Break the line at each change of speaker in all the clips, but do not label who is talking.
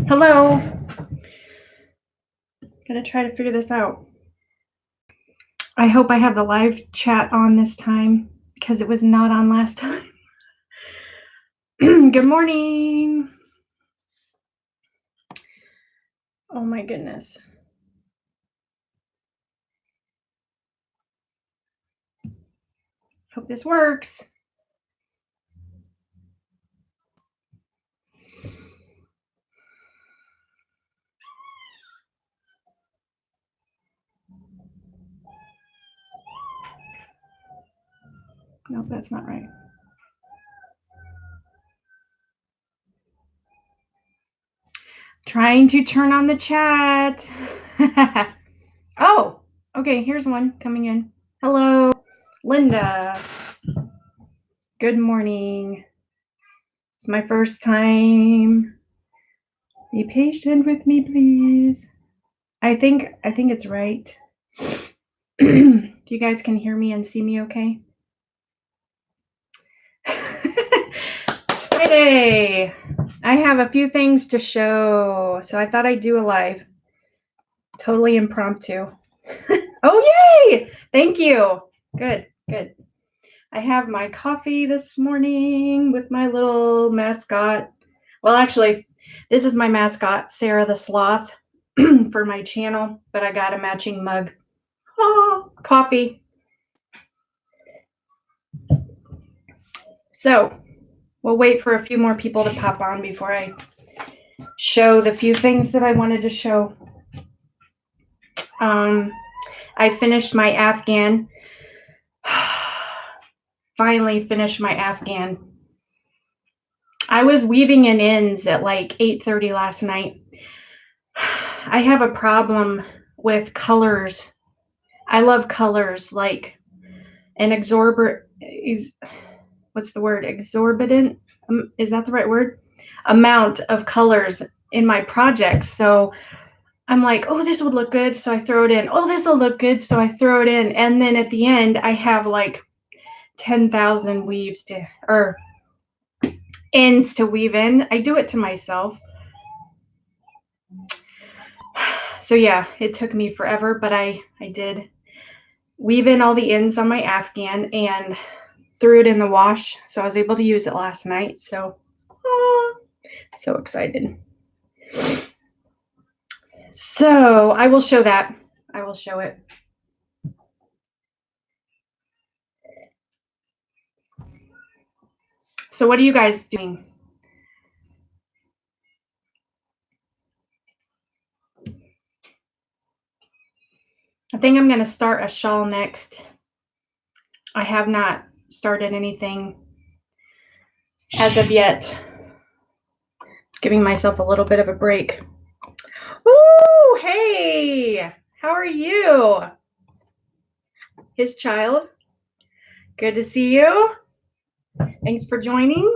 Hello. Gonna try to figure this out. I hope I have the live chat on this time because it was not on last time. Good morning. Oh my goodness. Hope this works. Nope, that's not right. Trying to turn on the chat. Oh, okay, here's one coming in. Hello, Linda. Good morning. It's my first time. Be patient with me, please. I think it's right. If you guys can hear me and see me okay. It's Friday. I have a few things to show, so I thought I'd do a live. Totally impromptu. Oh, yay! Thank you. Good. I have my coffee this morning with my little mascot. Well, actually, this is my mascot, Sarah the Sloth, for my channel, but I got a matching mug. Oh, coffee. So we'll wait for a few more people to pop on before I show the few things that I wanted to show. I finished my afghan. Finally finished my afghan. I was weaving in ends at like 8:30 last night. I have a problem with colors. I love colors, like an exorbitant, what's the word? Exorbitant? Is that the right word? Amount of colors in my projects. So I'm like, oh, this would look good. So I throw it in. Oh, this will look good. So I throw it in. And then at the end, I have like 10,000 weaves or ends to weave in. I do it to myself. So yeah, it took me forever, but I did weave in all the ends on my afghan and threw it in the wash. So I was able to use it last night. So, so excited. So I will show that. I will show it. So what are you guys doing? I think I'm going to start a shawl next. I have not started anything as of yet. Giving myself a little bit of a break. Ooh, hey, how are you? His child. Good to see you. Thanks for joining.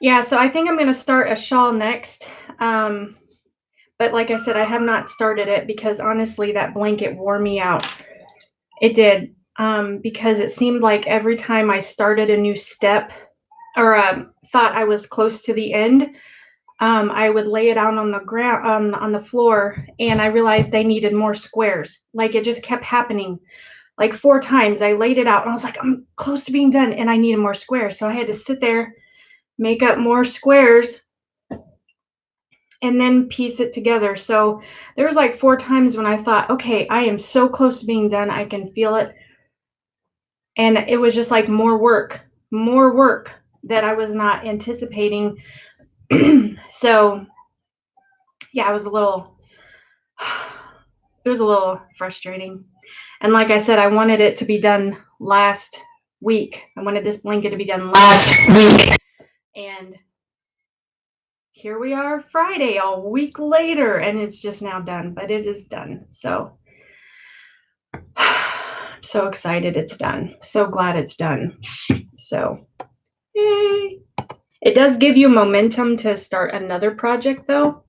Yeah, so I think I'm going to start a shawl next. But like I said, I have not started it because honestly, that blanket wore me out. It did, because it seemed like every time I started a new step or thought I was close to the end, I would lay it out on the ground, on the floor, and I realized I needed more squares. Like it just kept happening. Like 4 times I laid it out and I was like, I'm close to being done and I needed more squares. So I had to sit there, make up more squares, and then piece it together. So there was like 4 times when I thought, okay, I am so close to being done. I can feel it. And it was just like more work that I was not anticipating. So yeah, it was a little frustrating. And like I said, I wanted it to be done last week. I wanted this blanket to be done last week. And here we are Friday, a week later, and it's just now done, but it is done. So I'm so excited it's done. So glad it's done. So yay. It does give you momentum to start another project though.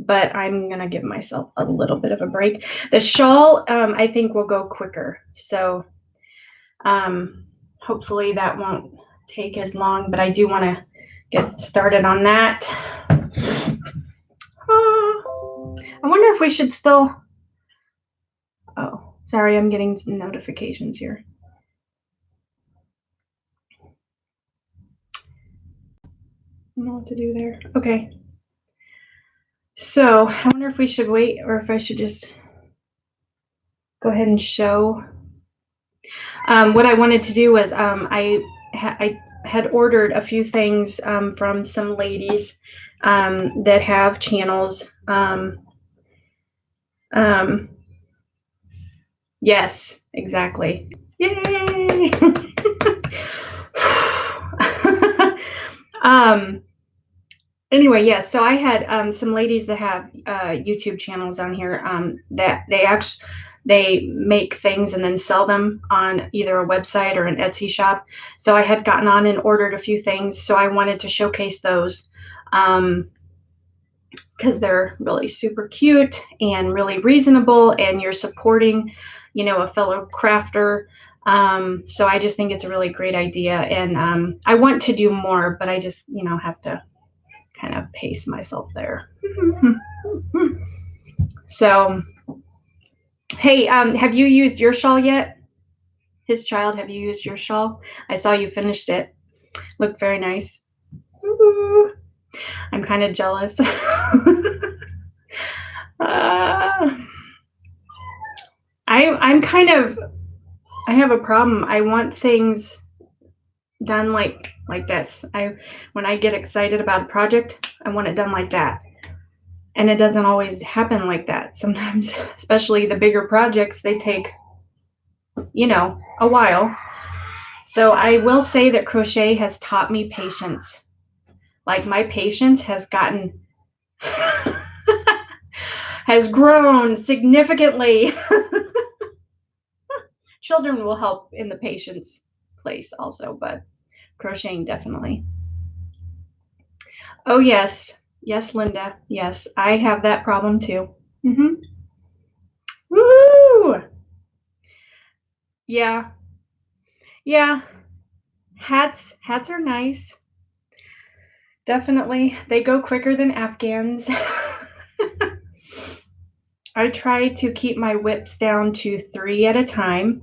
but I'm gonna give myself a little bit of a break. The shawl, I think will go quicker. So hopefully that won't take as long, but I do want to get started on that. I wonder if we should still, oh, sorry, I'm getting notifications here. I don't know what to do there. Okay. So I wonder if we should wait or if I should just go ahead and show. What I wanted to do was I had ordered a few things from some ladies that have channels. Yes, exactly. Yay! Anyway, yes. So I had some ladies that have YouTube channels on here that they make things and then sell them on either a website or an Etsy shop. So I had gotten on and ordered a few things. So I wanted to showcase those because they're really super cute and really reasonable, and you're supporting, a fellow crafter. So I just think it's a really great idea, and I want to do more, but I just, have to kind of pace myself there. So, hey, have you used your shawl yet? His child, have you used your shawl? I saw you finished it. Looked very nice. Ooh, I'm kind of jealous. I have a problem. I want things done like this. When I get excited about a project, I want it done like that. And it doesn't always happen like that. Sometimes, especially the bigger projects, they take, a while. So I will say that crochet has taught me patience. Like my patience has has grown significantly. Children will help in the patience place also, but crocheting definitely. Oh, yes. Yes, Linda. Yes, I have that problem too. Mm-hmm. Woo! Yeah. Yeah. Hats are nice. Definitely. They go quicker than afghans. I try to keep my whips down to 3 at a time.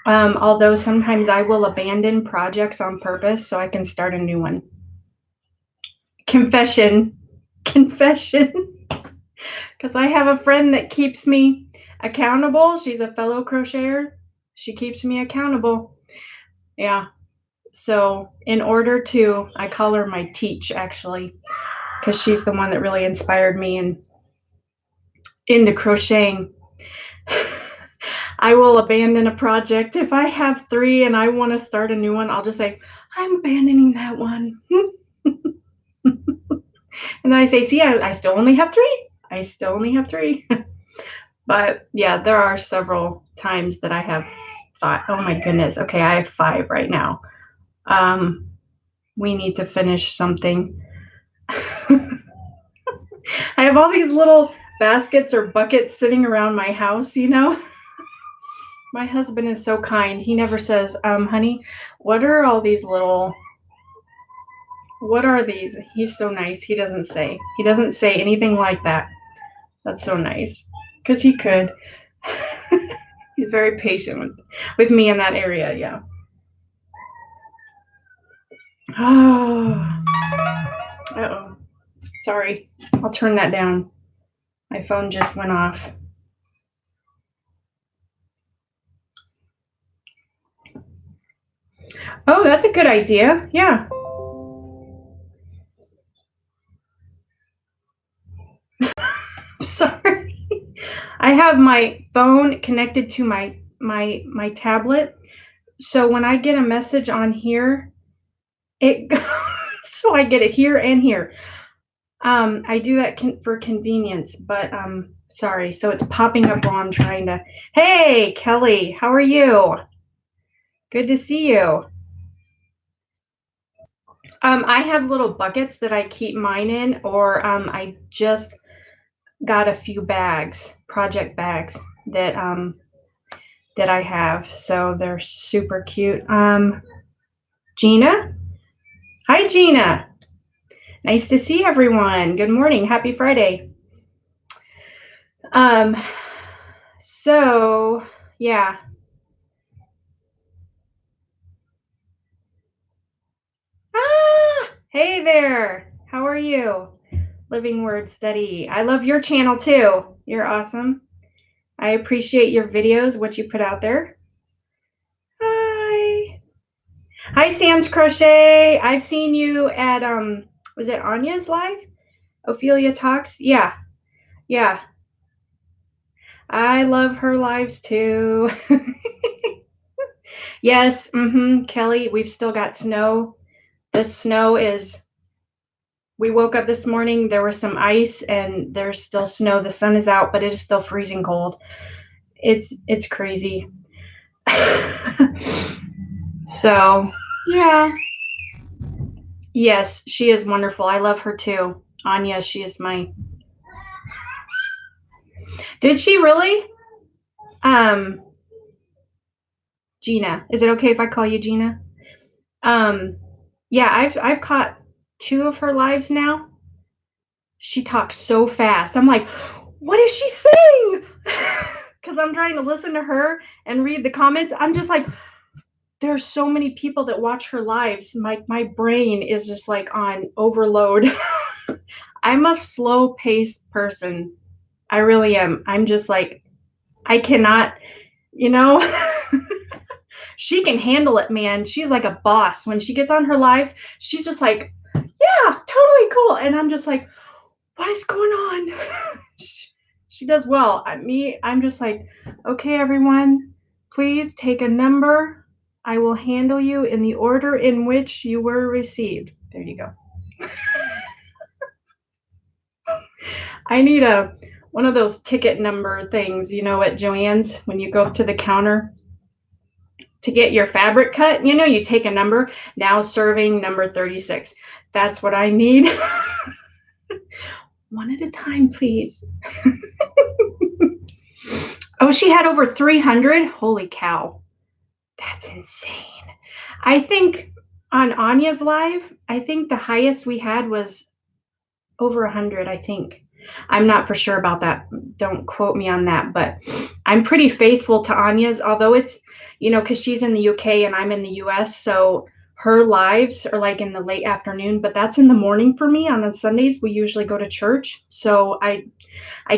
Although sometimes I will abandon projects on purpose so I can start a new one. Confession. Because I have a friend that keeps me accountable. She's a fellow crocheter. She keeps me accountable. Yeah. So in order to, I call her my teach actually, because she's the one that really inspired me into crocheting. I will abandon a project. If I have 3 and I want to start a new one, I'll just say, I'm abandoning that one. And then I say, see, I still only have 3. I still only have 3. But yeah, there are several times that I have thought, oh my goodness, okay, I have 5 right now. We need to finish something. I have all these little baskets or buckets sitting around my house, My husband is so kind. He never says, honey, what are all these little, what are these? He's so nice. He doesn't say anything like that. That's so nice. Because he could. He's very patient with me in that area, yeah. Oh. Uh-oh. Sorry. I'll turn that down. My phone just went off. Oh, that's a good idea. Yeah. Sorry. I have my phone connected to my tablet. So when I get a message on here, it goes, so I get it here and here. I do that for convenience, but sorry. So it's popping up while I'm trying to. Hey, Kelly, how are you? Good to see you. I have little buckets that I keep mine in, or I just got a few bags, project bags that I have. So they're super cute. Gina? Hi, Gina. Nice to see everyone. Good morning. Happy Friday. Um, so yeah. Ah, hey there. How are you? Living Word Study. I love your channel too. You're awesome. I appreciate your videos, what you put out there. Hi. Hi, Sam's Crochet. I've seen you at was it Anya's live? Ophelia Talks? Yeah. Yeah. I love her lives too. Yes, Kelly, we've still got snow. The snow is, we woke up this morning, there was some ice and there's still snow. The sun is out, but it is still freezing cold. It's crazy. So, yeah. Yes, she is wonderful. I love her too. Anya, she is my. Did she really? Gina. Is it okay if I call you Gina? Yeah, I've caught 2 of her lives now. She talks so fast. I'm like, what is she saying? Because I'm trying to listen to her and read the comments. I'm just like, there's so many people that watch her lives. My brain is just like on overload. I'm a slow paced person. I really am. I'm just like, I cannot, you know. She can handle it, man. She's like a boss. When she gets on her lives, she's just like, yeah, totally cool. And I'm just like, what is going on? She does well. I'm just like, okay, everyone, please take a number. I will handle you in the order in which you were received. There you go. I need one of those ticket number things, at Joann's when you go up to the counter to get your fabric cut, you take a number. Now serving number 36. That's what I need. One at a time, please. Oh, she had over 300? Holy cow. That's insane. I think on Anya's live, I think the highest we had was over 100, I think. I'm not for sure about that. Don't quote me on that, but I'm pretty faithful to Anya's, although it's, because she's in the UK and I'm in the US, so her lives are like in the late afternoon, but that's in the morning for me. On the Sundays, we usually go to church, so I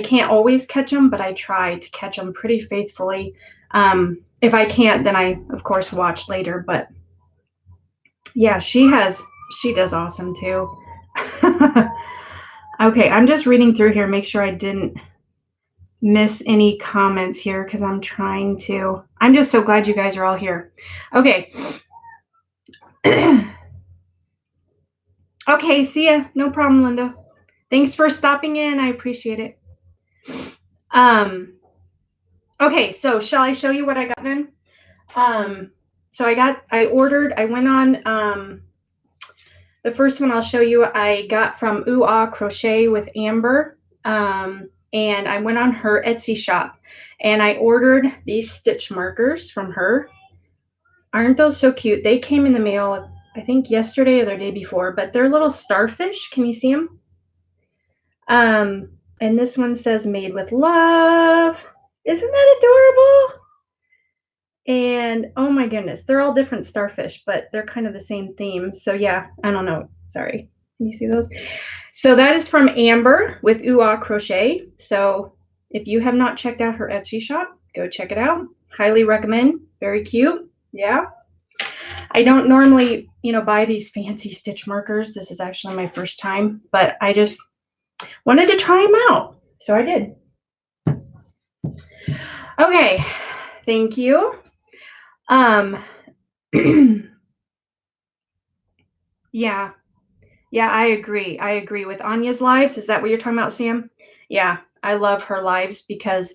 can't always catch them, but I try to catch them pretty faithfully. If I can't, then I, of course, watch later, but yeah, she does awesome too. Okay, I'm just reading through here, make sure I didn't miss any comments here because I'm just so glad you guys are all here. Okay. Okay, see ya. No problem, Linda. Thanks for stopping in. I appreciate it. Okay, so shall I show you what I got then? So I went on, the first one I'll show you I got from Ooh Ahh Crochet with Amber. And I went on her Etsy shop and I ordered these stitch markers from her. Aren't those so cute? They came in the mail, I think yesterday or the day before, but they're little starfish. Can you see them? And this one says made with love. Isn't that adorable? And oh my goodness, they're all different starfish, but they're kind of the same theme. So yeah, I don't know. Sorry. Can you see those? So that is from Amber with Ooh Ahh Crochet. So if you have not checked out her Etsy shop, go check it out. Highly recommend. Very cute. Yeah. I don't normally, buy these fancy stitch markers. This is actually my first time, but I just wanted to try them out. So I did. Okay. Thank you. Yeah. Yeah, I agree. I agree with Anya's lives. Is that what you're talking about, Sam? Yeah, I love her lives because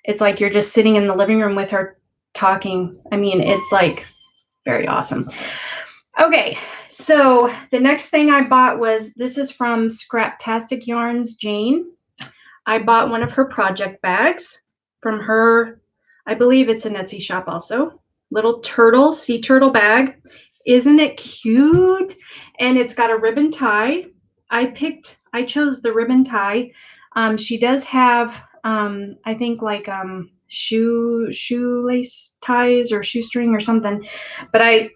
it's like you're just sitting in the living room with her talking. I mean, it's like very awesome. Okay, so the next thing I bought was, this is from Scraptastic Yarns, Jane. I bought one of her project bags from her. I believe it's an Etsy shop also. Little turtle, sea turtle bag. Isn't it cute? And it's got a ribbon tie. I chose the ribbon tie. She does have, I think like shoelace ties or shoestring or something, but I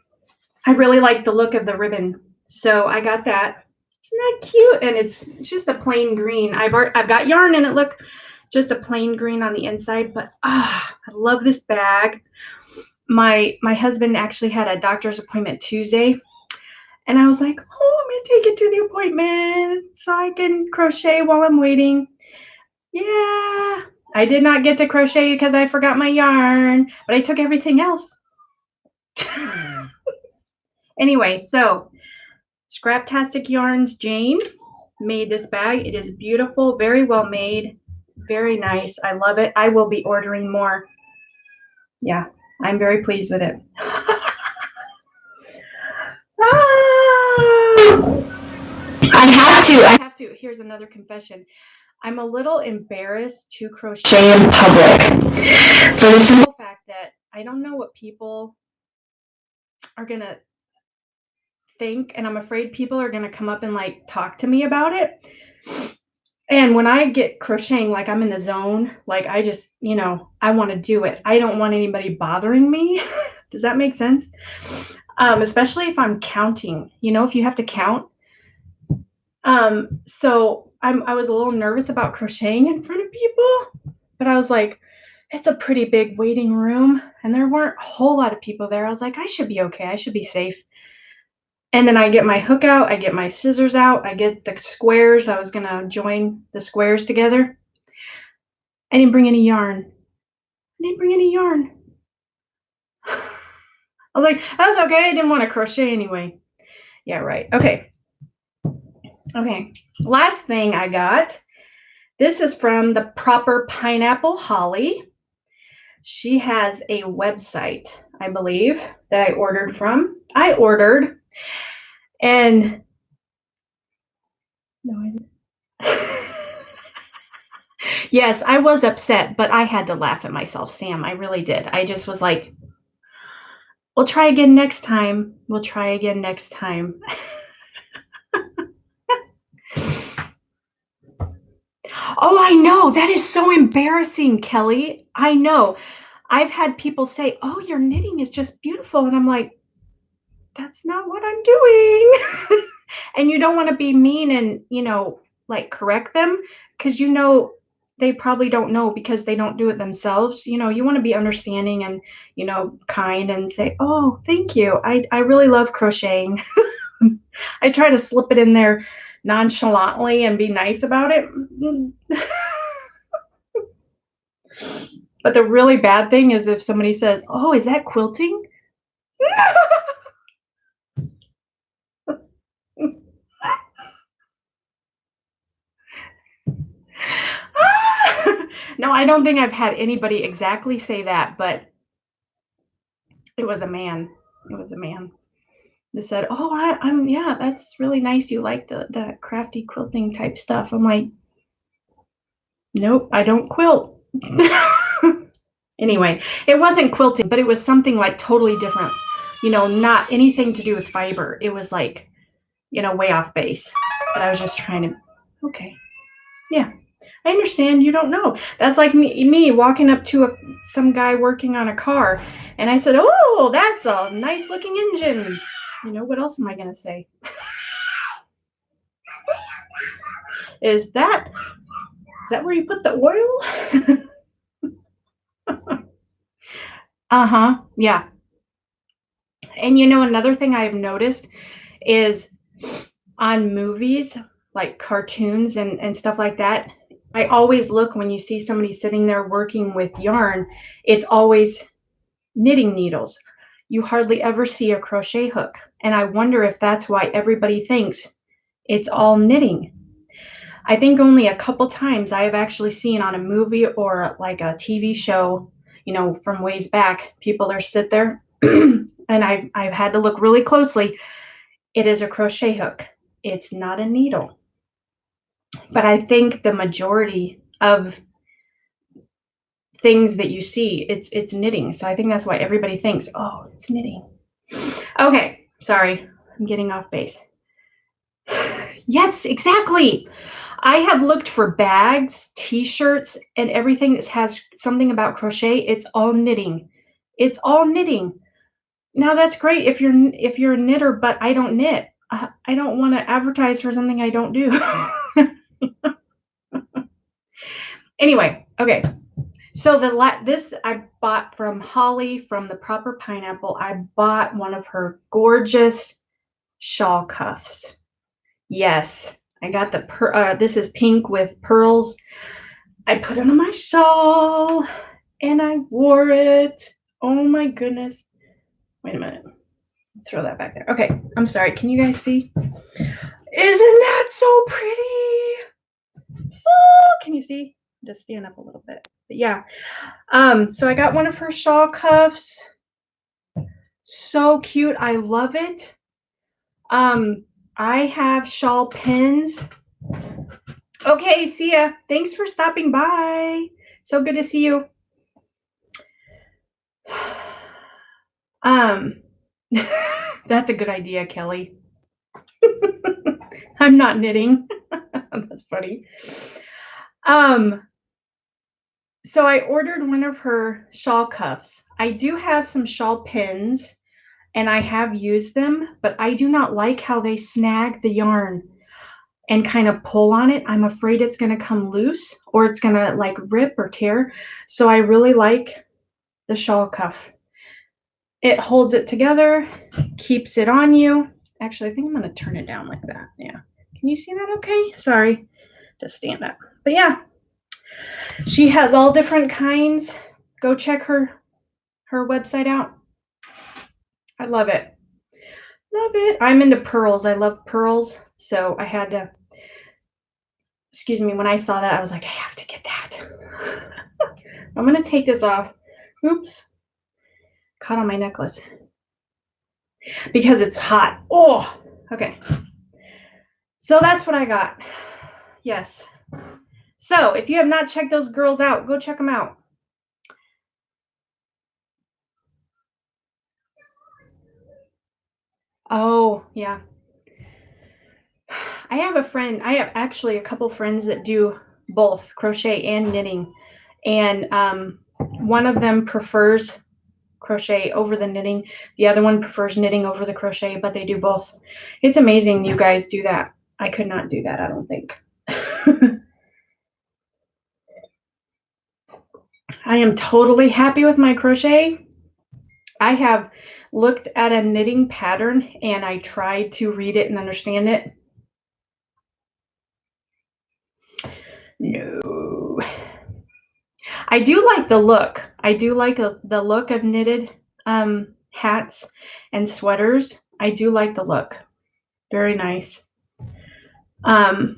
really like the look of the ribbon, so I got that. Isn't that cute? And it's just a plain green. I've got yarn in it. Look, just a plain green on the inside. But I love this bag. My husband actually had a doctor's appointment Tuesday, and I was like, oh, I'm gonna take it to the appointment so I can crochet while I'm waiting. Yeah, I did not get to crochet because I forgot my yarn, but I took everything else. Anyway, so Scraptastic Yarns, Jane made this bag. It is beautiful, very well made, very nice. I love it. I will be ordering more. Yeah, I'm very pleased with it. I have to. Here's another confession. I'm a little embarrassed to crochet in public for the simple fact that I don't know what people are going to think, and I'm afraid people are going to come up and like talk to me about it. And when I get crocheting, like I'm in the zone, like I just, I want to do it. I don't want anybody bothering me. Does that make sense? Especially if I'm counting, if you have to count. So I was a little nervous about crocheting in front of people, but I was like, it's a pretty big waiting room and there weren't a whole lot of people there. I was like, I should be okay. I should be safe. And then I get my hook out, I get my scissors out, I get the squares. I was going to join the squares together. I didn't bring any yarn. I was like, that's okay. I didn't want to crochet anyway. Yeah, right. Okay. Last thing I got. This is from the Proper Pineapple Holly. She has a website, I believe, that I ordered from. And no, I didn't. Yes, I was upset, but I had to laugh at myself, Sam. I really did. I just was like, we'll try again next time. Oh, I know. That is so embarrassing, Kelly. I know. I've had people say, oh, your knitting is just beautiful. And I'm like, that's not what I'm doing. And you don't want to be mean and, like correct them because, they probably don't know because they don't do it themselves. You want to be understanding and, kind and say, oh, thank you. I really love crocheting. I try to slip it in there nonchalantly and be nice about it. But the really bad thing is if somebody says, oh, is that quilting? No, I don't think I've had anybody exactly say that, but it was a man. That said, oh, yeah, that's really nice. You like the crafty quilting type stuff. I'm like, nope, I don't quilt. Anyway, it wasn't quilting, but it was something like totally different. Not anything to do with fiber. It was like, way off base. But I was just trying to, okay. Yeah, I understand you don't know. That's like me walking up to some guy working on a car, and I said, oh, that's a nice looking engine. What else am I going to say? Is that where you put the oil? Uh-huh, yeah. And another thing I've noticed is on movies, like cartoons and stuff like that, I always look when you see somebody sitting there working with yarn, it's always knitting needles. You hardly ever see a crochet hook. And I wonder if that's why everybody thinks it's all knitting. I think only a couple times I have actually seen on a movie or like a TV show, from ways back, people are sit there and I've had to look really closely. It is a crochet hook. It's not a needle. But I think the majority of things that you see, it's knitting. So I think that's why everybody thinks, oh, it's knitting. Okay, sorry, I'm getting off base. Yes, exactly. I have looked for bags, t-shirts, and everything that has something about crochet. It's all knitting. It's all knitting. Now that's great if you're a knitter, but I don't knit. I don't want to advertise for something I don't do. Anyway, okay. So this I bought from Holly from the Proper Pineapple. I bought one of her gorgeous shawl cuffs. Yes, I got this is pink with pearls. I put it on my shawl and I wore it. Oh my goodness. Wait a minute. Throw that back there. Okay, I'm sorry. Can you guys see? Isn't that so pretty? Oh, can you see? Just stand up a little bit. But yeah. So I got one of her shawl cuffs. So cute. I love it. I have shawl pins. Okay, see ya. Thanks for stopping by. So good to see you. That's a good idea, Kelly. I'm not knitting. That's funny. So I ordered one of her shawl cuffs. I do have some shawl pins and I have used them, but I do not like how they snag the yarn and kind of pull on it. I'm afraid it's going to come loose or it's going to like rip or tear. So I really like the shawl cuff. It holds it together, keeps it on you. Actually, I think I'm going to turn it down like that. Yeah. Can you see that okay? Sorry. Just stand up. But yeah, she has all different kinds. Go check her website out. I love it. Love it. I'm into pearls. I love pearls. So I had to, excuse me, when I saw that, I was like, I have to get that. I'm going to take this off. Oops. Caught on my necklace. Because it's hot. Oh, okay. So that's what I got. Yes. So if you have not checked those girls out, go check them out. Oh, yeah. I have actually a couple friends that do both crochet and knitting. And one of them prefers crochet over the knitting. The other one prefers knitting over the crochet, but they do both. It's amazing you guys do that. I could not do that, I don't think. I am totally happy with my crochet. I have looked at a knitting pattern and I tried to read it and understand it. No. I do like the look. I do like the look of knitted hats and sweaters. I do like the look. Very nice. Yeah,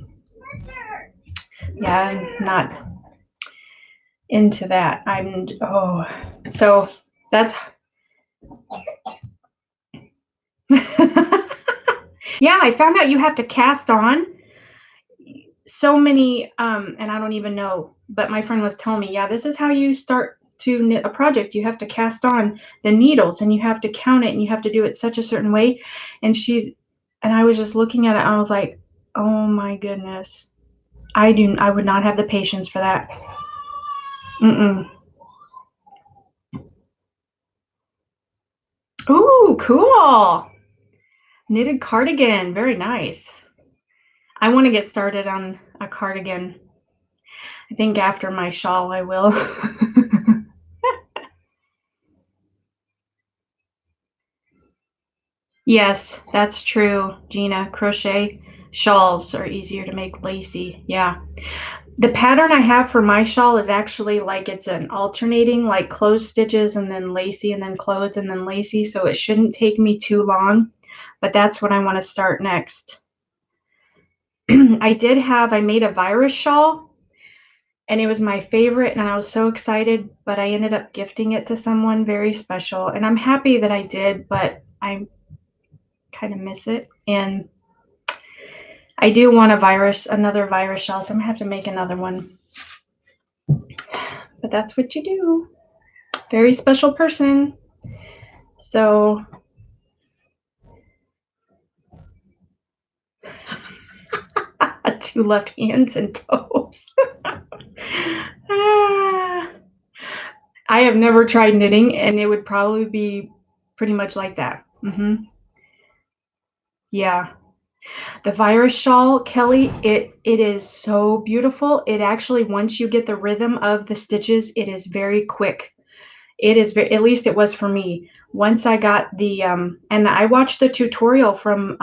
I'm not into that. So that's yeah, I found out you have to cast on so many and I don't even know, but my friend was telling me, yeah, this is how you start to knit a project. You have to cast on the needles and you have to count it and you have to do it such a certain way. And I was just looking at it, I was like, oh my goodness. I would not have the patience for that. Ooh, cool. Knitted cardigan, very nice. I want to get started on a cardigan. I think after my shawl I will. Yes, that's true, Gina. Crochet shawls are easier to make lacy. Yeah. The pattern I have for my shawl is actually like it's an alternating, like closed stitches and then lacy and then closed and then lacy. So it shouldn't take me too long, but that's what I want to start next. I made a virus shawl and it was my favorite, and I was so excited, but I ended up gifting it to someone very special, and I'm happy that I did, but I kind of miss it. And I do want another virus shawl, so I'm gonna have to make another one. But that's what you do. Very special person. So two left hands and toes. Ah. I have never tried knitting, and it would probably be pretty much like that. Yeah. The virus shawl, Kelly, it is so beautiful. It actually, once you get the rhythm of the stitches, it is very quick. It is very, at least it was for me. Once I got the and I watched the tutorial from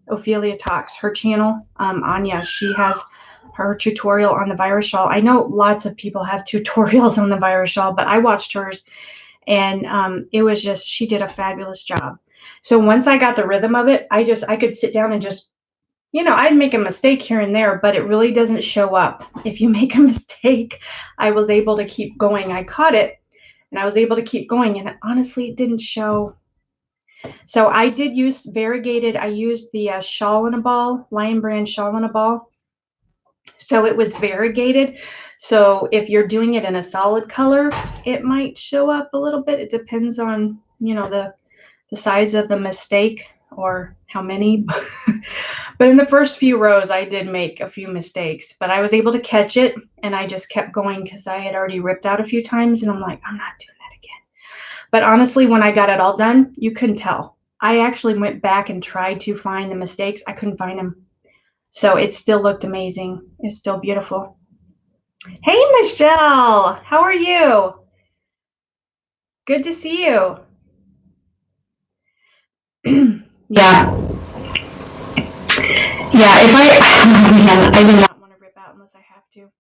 Ophelia Talks, her channel. Anya, she has her tutorial on the virus shawl. I know lots of people have tutorials on the virus shawl, but I watched hers, and it was just, she did a fabulous job. So once I got the rhythm of it, I could sit down and just, I'd make a mistake here and there, but it really doesn't show up. If you make a mistake, I was able to keep going. I caught it, and I was able to keep going, and honestly, it didn't show. So I did use variegated. I used the shawl in a ball, Lion Brand shawl in a ball. So it was variegated. So if you're doing it in a solid color, it might show up a little bit. It depends on, the size of the mistake or how many. But in the first few rows, I did make a few mistakes, but I was able to catch it, and I just kept going because I had already ripped out a few times, and I'm like, I'm not doing that again. But honestly, when I got it all done, you couldn't tell. I actually went back and tried to find the mistakes. I couldn't find them. So it still looked amazing. It's still beautiful. Hey, Michelle, how are you? Good to see you. Yeah. Yeah, if I do not want to rip out unless I have to.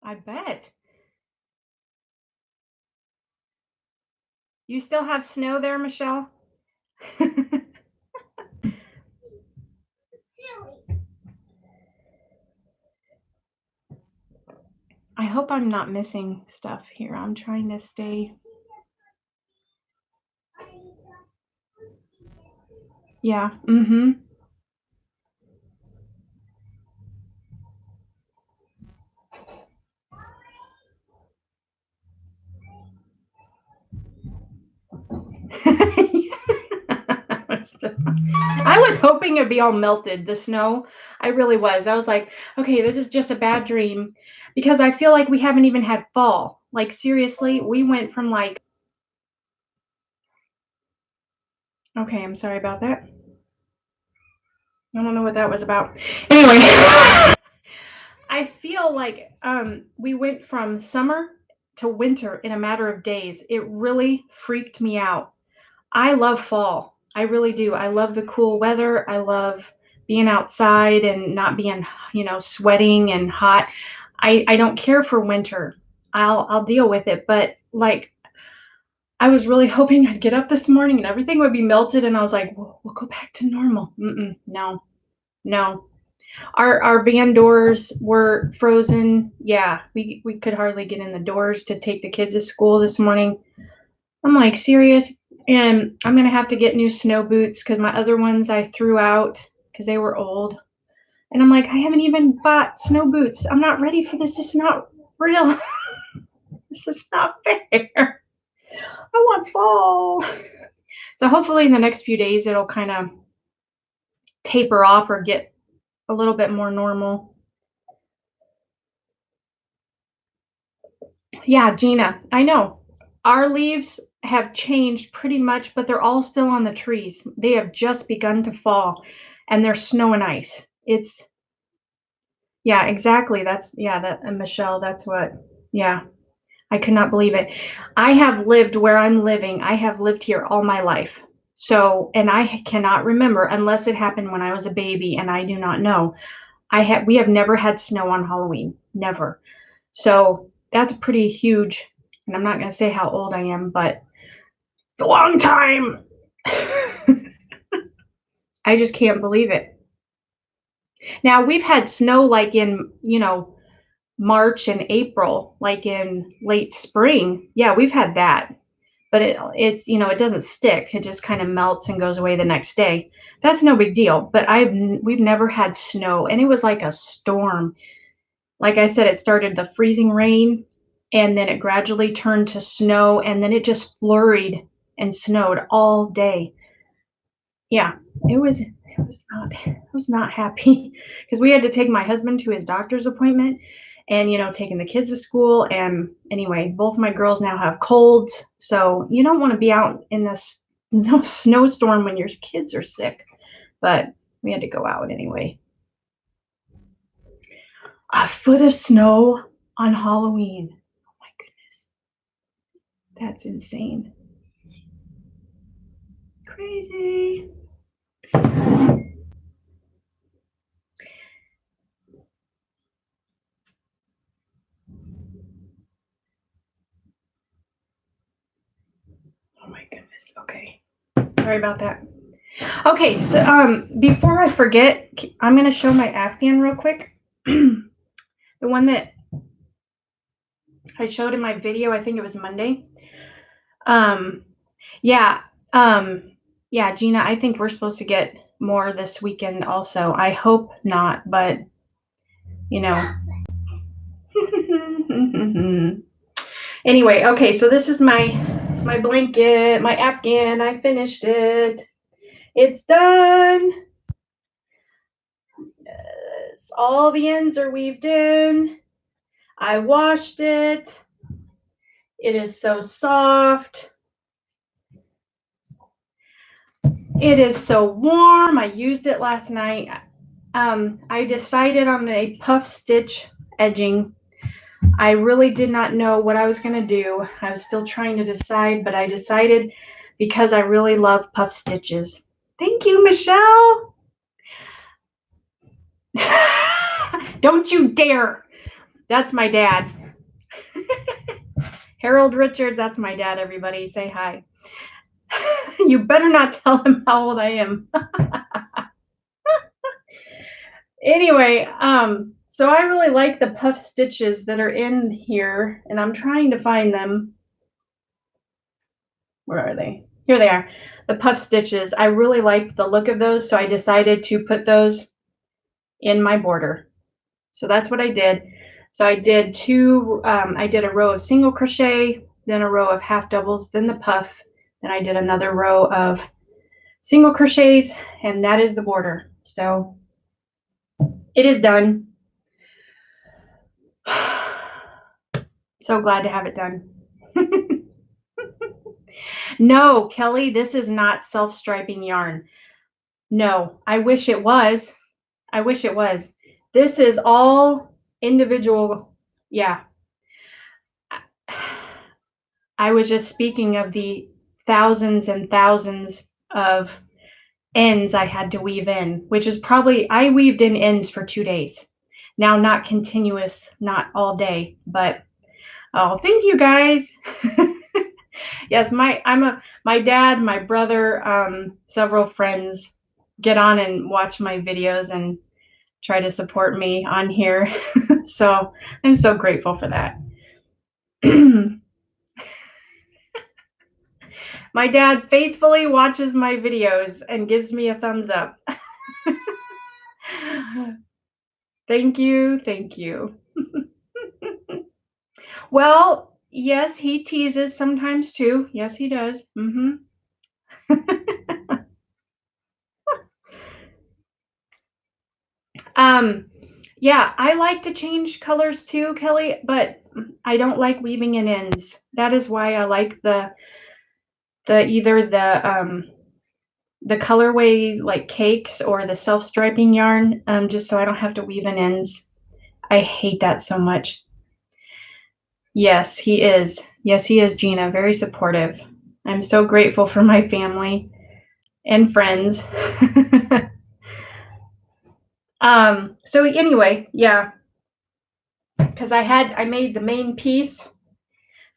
I bet. You still have snow there, Michelle? I hope I'm not missing stuff here. I'm trying to stay. Yeah. I was hoping it'd be all melted, the snow. I really was. I was like, okay, this is just a bad dream, because I feel like we haven't even had fall. Like, seriously, we went from like, okay, I'm sorry about that. I don't know what that was about. Anyway, I feel like we went from summer to winter in a matter of days. It really freaked me out. I love fall. I really do. I love the cool weather. I love being outside and not being, sweating and hot. I don't care for winter. I'll deal with it, but like, I was really hoping I'd get up this morning and everything would be melted, and I was like, we'll go back to normal. No, no. Our van doors were frozen. Yeah, we could hardly get in the doors to take the kids to school this morning. I'm like, serious? And I'm gonna have to get new snow boots because my other ones I threw out because they were old. And I'm like, I haven't even bought snow boots. I'm not ready for this. It's not real. This is not fair. I want fall. So hopefully in the next few days it'll kind of taper off or get a little bit more normal. Yeah, Gina, I know. Our leaves have changed pretty much, but they're all still on the trees. They have just begun to fall, and there's snow and ice. It's Yeah, exactly. That's yeah, that and Michelle, that's what yeah. I could not believe it. I have lived where I'm living. I have lived here all my life. So, and I cannot remember unless it happened when I was a baby, and I do not know. We have never had snow on Halloween. Never. So that's pretty huge. And I'm not going to say how old I am, but it's a long time. I just can't believe it. Now we've had snow like in, March and April, like in late spring. Yeah, we've had that. But it's, it doesn't stick. It just kind of melts and goes away the next day. That's no big deal. But we've never had snow, and it was like a storm. Like I said, it started the freezing rain, and then it gradually turned to snow, and then it just flurried and snowed all day. Yeah, it was not happy because we had to take my husband to his doctor's appointment, and taking the kids to school. And anyway, both my girls now have colds, so you don't want to be out in this snowstorm when your kids are sick. But we had to go out anyway. A foot of snow on Halloween. Oh my goodness. That's insane. Crazy. Oh my goodness. Okay. Sorry about that. Okay, so before I forget, I'm going to show my afghan real quick. The one that I showed in my video, I think it was Monday. Yeah, yeah, Gina, I think we're supposed to get more this weekend also. I hope not, but you know. Anyway, okay, so this is my blanket, my afghan. I finished it. It's done. Yes, all the ends are weaved in. I washed it. It is so soft. It is so warm. I used it last night. I decided on a puff stitch edging. I really did not know what I was going to do. I was still trying to decide, but I decided because I really love puff stitches. Thank you, Michelle. Don't you dare. That's my dad. Harold Richards, that's my dad, everybody. Say hi. You better not tell him how old I am. Anyway, so I really like the puff stitches that are in here, and I'm trying to find them. Where are they? Here they are. The puff stitches. I really liked the look of those, so I decided to put those in my border. So that's what I did. So I did I did a row of single crochet, then a row of half doubles, then the puff, then I did another row of single crochets, and that is the border. So it is done. So glad to have it done. No, Kelly, this is not self-striping yarn. No, I wish it was. I wish it was. This is all individual. Yeah. I was just speaking of the thousands and thousands of ends I had to weave in, which is probably, I weaved in ends for 2 days. Now, not continuous, not all day, but oh, thank you guys. Yes, my dad, my brother, several friends get on and watch my videos and try to support me on here. So I'm so grateful for that. My dad faithfully watches my videos and gives me a thumbs up. Thank you. Thank you. Well, yes, he teases sometimes too. Yes, he does. Yeah, I like to change colors too, Kelly, but I don't like weaving in ends. That is why I like either the colorway like cakes or the self-striping yarn, just so I don't have to weave in ends. I hate that so much. Yes, he is. Yes, he is, Gina. Very supportive. I'm so grateful for my family and friends. So anyway, yeah, because I made the main piece.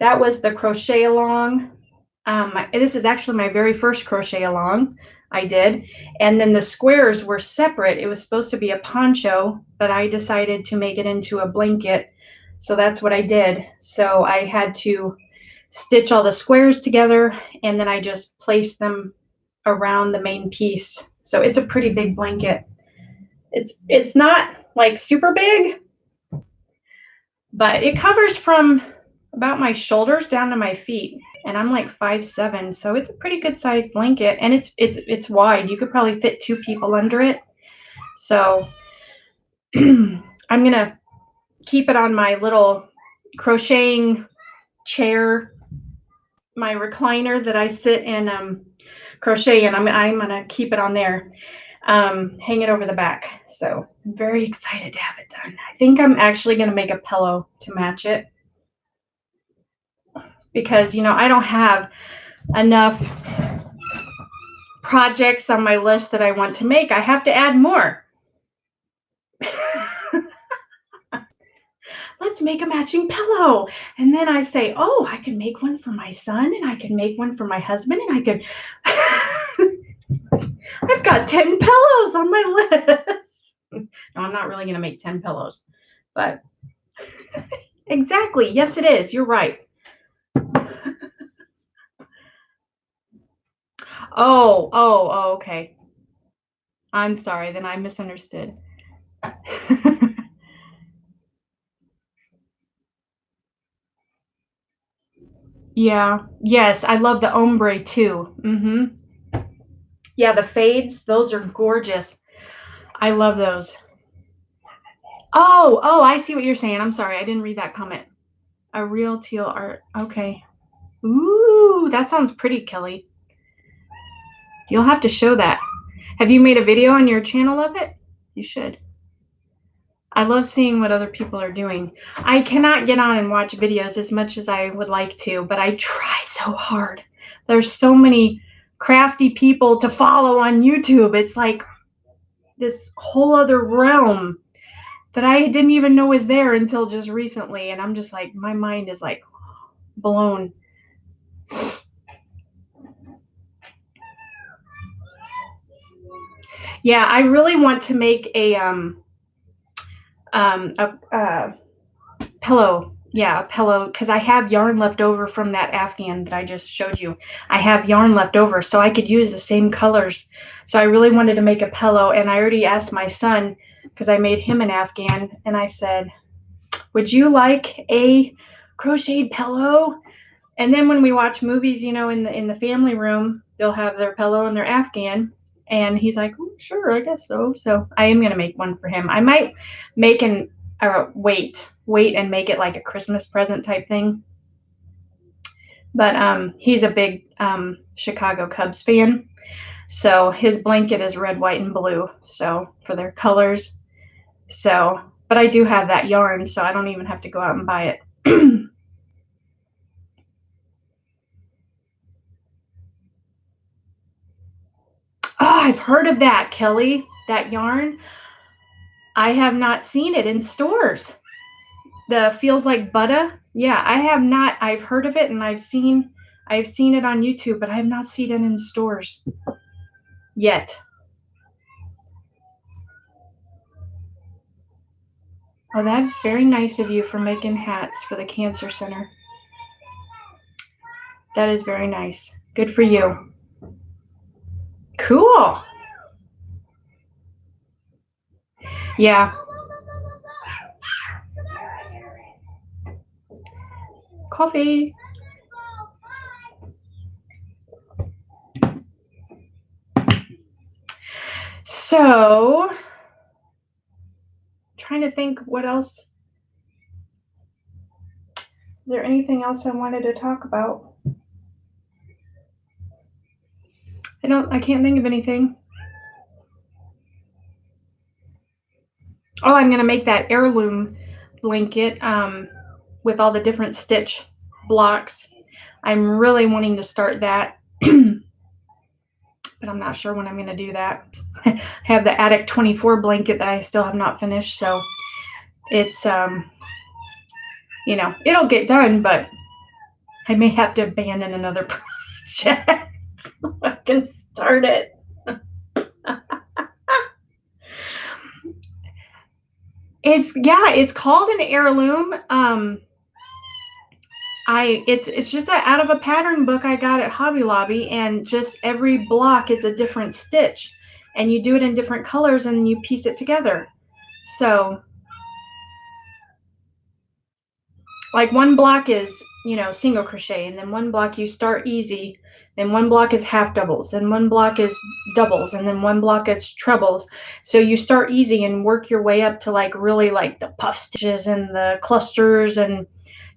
That was the crochet along. This is actually my very first crochet along. I did. And then the squares were separate. It was supposed to be a poncho, but I decided to make it into a blanket. So that's what I did. So I had to stitch all the squares together, and then I just placed them around the main piece. So it's a pretty big blanket. It's not like super big, but it covers from about my shoulders down to my feet, and I'm like 5'7", so it's a pretty good sized blanket, and it's wide. You could probably fit 2 people under it. So I'm gonna keep it on my little crocheting chair, my recliner that I sit and crochet in. I'm gonna keep it on there, hang it over the back. So I'm very excited to have it done. I think I'm actually gonna make a pillow to match it, because I don't have enough projects on my list that I want to make. I have to add more. Let's make a matching pillow. And then I say, oh, I can make one for my son, and I can make one for my husband, and I could I've got 10 pillows on my list. No, I'm not really going to make 10 pillows, but exactly. Yes, it is. You're right. Oh, okay. I'm sorry. Then I misunderstood. Yeah. Yes, I love the ombre too. Yeah, the fades, those are gorgeous. I love those. Oh, I see what you're saying. I'm sorry. I didn't read that comment. A real teal art. Okay. Ooh, that sounds pretty, Kelly. You'll have to show that. Have you made a video on your channel of it? You should. I love seeing what other people are doing. I cannot get on and watch videos as much as I would like to, but I try so hard. There's so many crafty people to follow on YouTube. It's like this whole other realm that I didn't even know was there until just recently. And I'm just like, my mind is like blown. Yeah, I really want to make a pillow. Yeah, a pillow, because I have yarn left over from that afghan that I just showed you. I have yarn left over, so I could use the same colors. So I really wanted to make a pillow, and I already asked my son, because I made him an afghan, and I said, would you like a crocheted pillow? And then when we watch movies, in the family room, they'll have their pillow and their afghan. And he's like, oh, sure, I guess so. So I am going to make one for him. I might make wait and make it like a Christmas present type thing. But he's a big Chicago Cubs fan. So his blanket is red, white, and blue. So for their colors. So, but I do have that yarn, so I don't even have to go out and buy it. Oh, I've heard of that, Kelly. That yarn. I have not seen it in stores. The feels like butter. Yeah, I have not. I've heard of it, and I've seen it on YouTube, but I have not seen it in stores yet. Oh, that is very nice of you for making hats for the cancer center. That is very nice. Good for you. Cool. Yeah. Coffee. So, trying to think what else. Is there anything else I wanted to talk about? I can't think of anything. Oh, I'm going to make that heirloom blanket with all the different stitch blocks. I'm really wanting to start that, but I'm not sure when I'm going to do that. I have the Attic 24 blanket that I still have not finished, so it's, it'll get done, but I may have to abandon another project so I can start it. It's called an heirloom. It's just out of a pattern book I got at Hobby Lobby, and just every block is a different stitch, and you do it in different colors and you piece it together. So like one block is, single crochet, and then one block you start easy, then one block is half doubles, then one block is doubles, and then one block is trebles. So you start easy and work your way up to like really like the puff stitches and the clusters and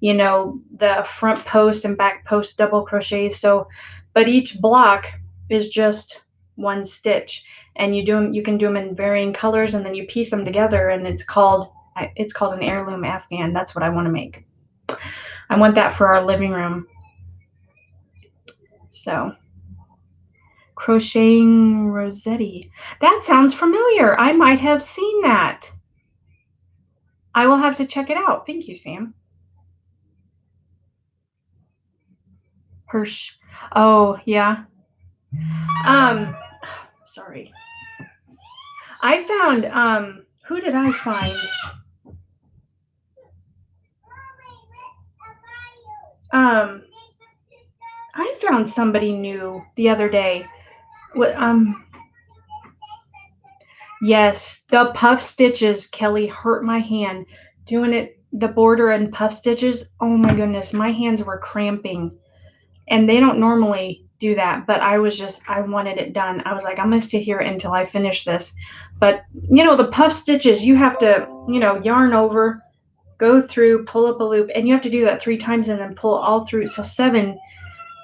the front post and back post double crochets. So but each block is just one stitch, and you can do them in varying colors, and then you piece them together, and it's called an heirloom afghan. That's what I want to make. I want that for our living room. So, crocheting Rossetti. That sounds familiar. I might have seen that. I will have to check it out. Thank you, Sam. Hirsch. Oh, yeah. Sorry. I found, who did I find? I found somebody new the other day. What, yes, the puff stitches, Kelly, hurt my hand. Doing it, the border and puff stitches, oh my goodness, my hands were cramping. And they don't normally do that, but I wanted it done. I was like, I'm going to sit here until I finish this. But, the puff stitches, you have to, yarn over, go through, pull up a loop, and you have to do that 3 times and then pull all through. So 7,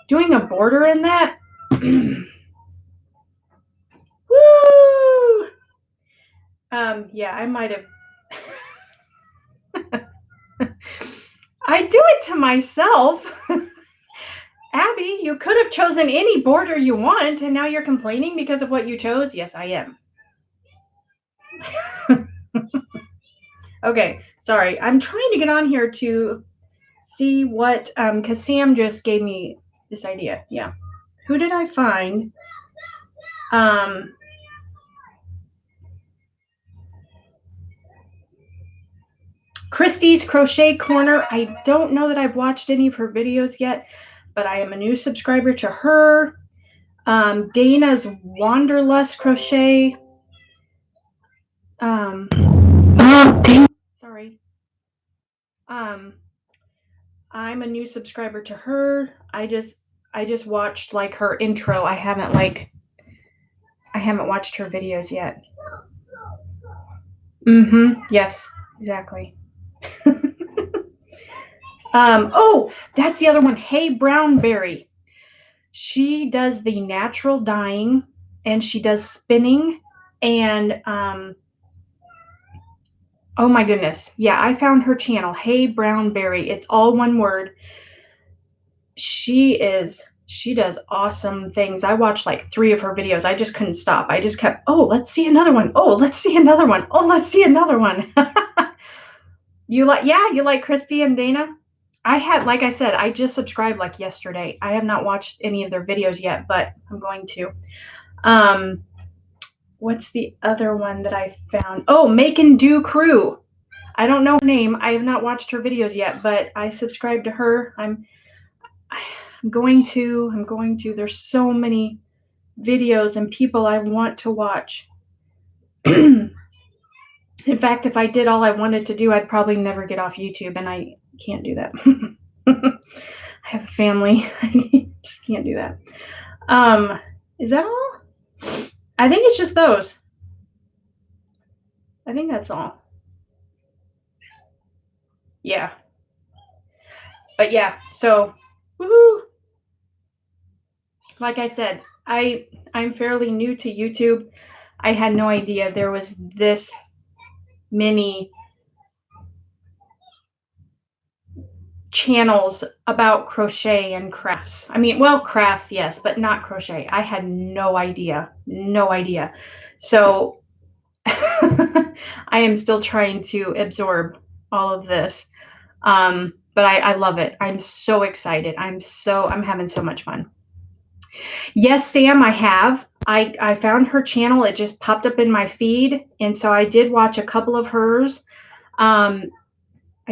doing a border in that. Woo! Yeah, I might have. I do it to myself. Abby, you could have chosen any border you want, and now you're complaining because of what you chose? Yes, I am. Okay, sorry. I'm trying to get on here to see what, because Sam just gave me this idea. Yeah. Who did I find? Christy's Crochet Corner. I don't know that I've watched any of her videos yet, but I am a new subscriber to her. Dana's Wanderlust Crochet. Sorry. I'm a new subscriber to her. I just watched like her intro. I haven't watched her videos yet. Yes, exactly. Oh, that's the other one. Hey Brownberry. She does the natural dyeing, and she does spinning, and oh my goodness. Yeah, I found her channel. Hey Brownberry. It's all one word. She does awesome things. I watched like 3 of her videos. I just couldn't stop. I just kept, oh, let's see another one. Oh, let's see another one. Oh, let's see another one. You like Christy and Dana? Like I said, I just subscribed like yesterday. I have not watched any of their videos yet, but I'm going to. What's the other one that I found? Oh, Make and Do Crew. I don't know her name. I have not watched her videos yet, but I subscribed to her. I'm going to. There's so many videos and people I want to watch. In fact, if I did all I wanted to do, I'd probably never get off YouTube, and I can't do that. I have a family. I just can't do that. Is that all? I think it's just those. I think that's all. Yeah. But yeah, so woohoo. Like I said, I'm fairly new to YouTube. I had no idea there was this many channels about crochet and crafts. I mean, well, crafts, yes, but not crochet. I had no idea. So I am still trying to absorb all of this. But I love it. I'm so excited. I'm having so much fun. Yes, Sam, I have. I found her channel. It just popped up in my feed. And so I did watch a couple of hers. I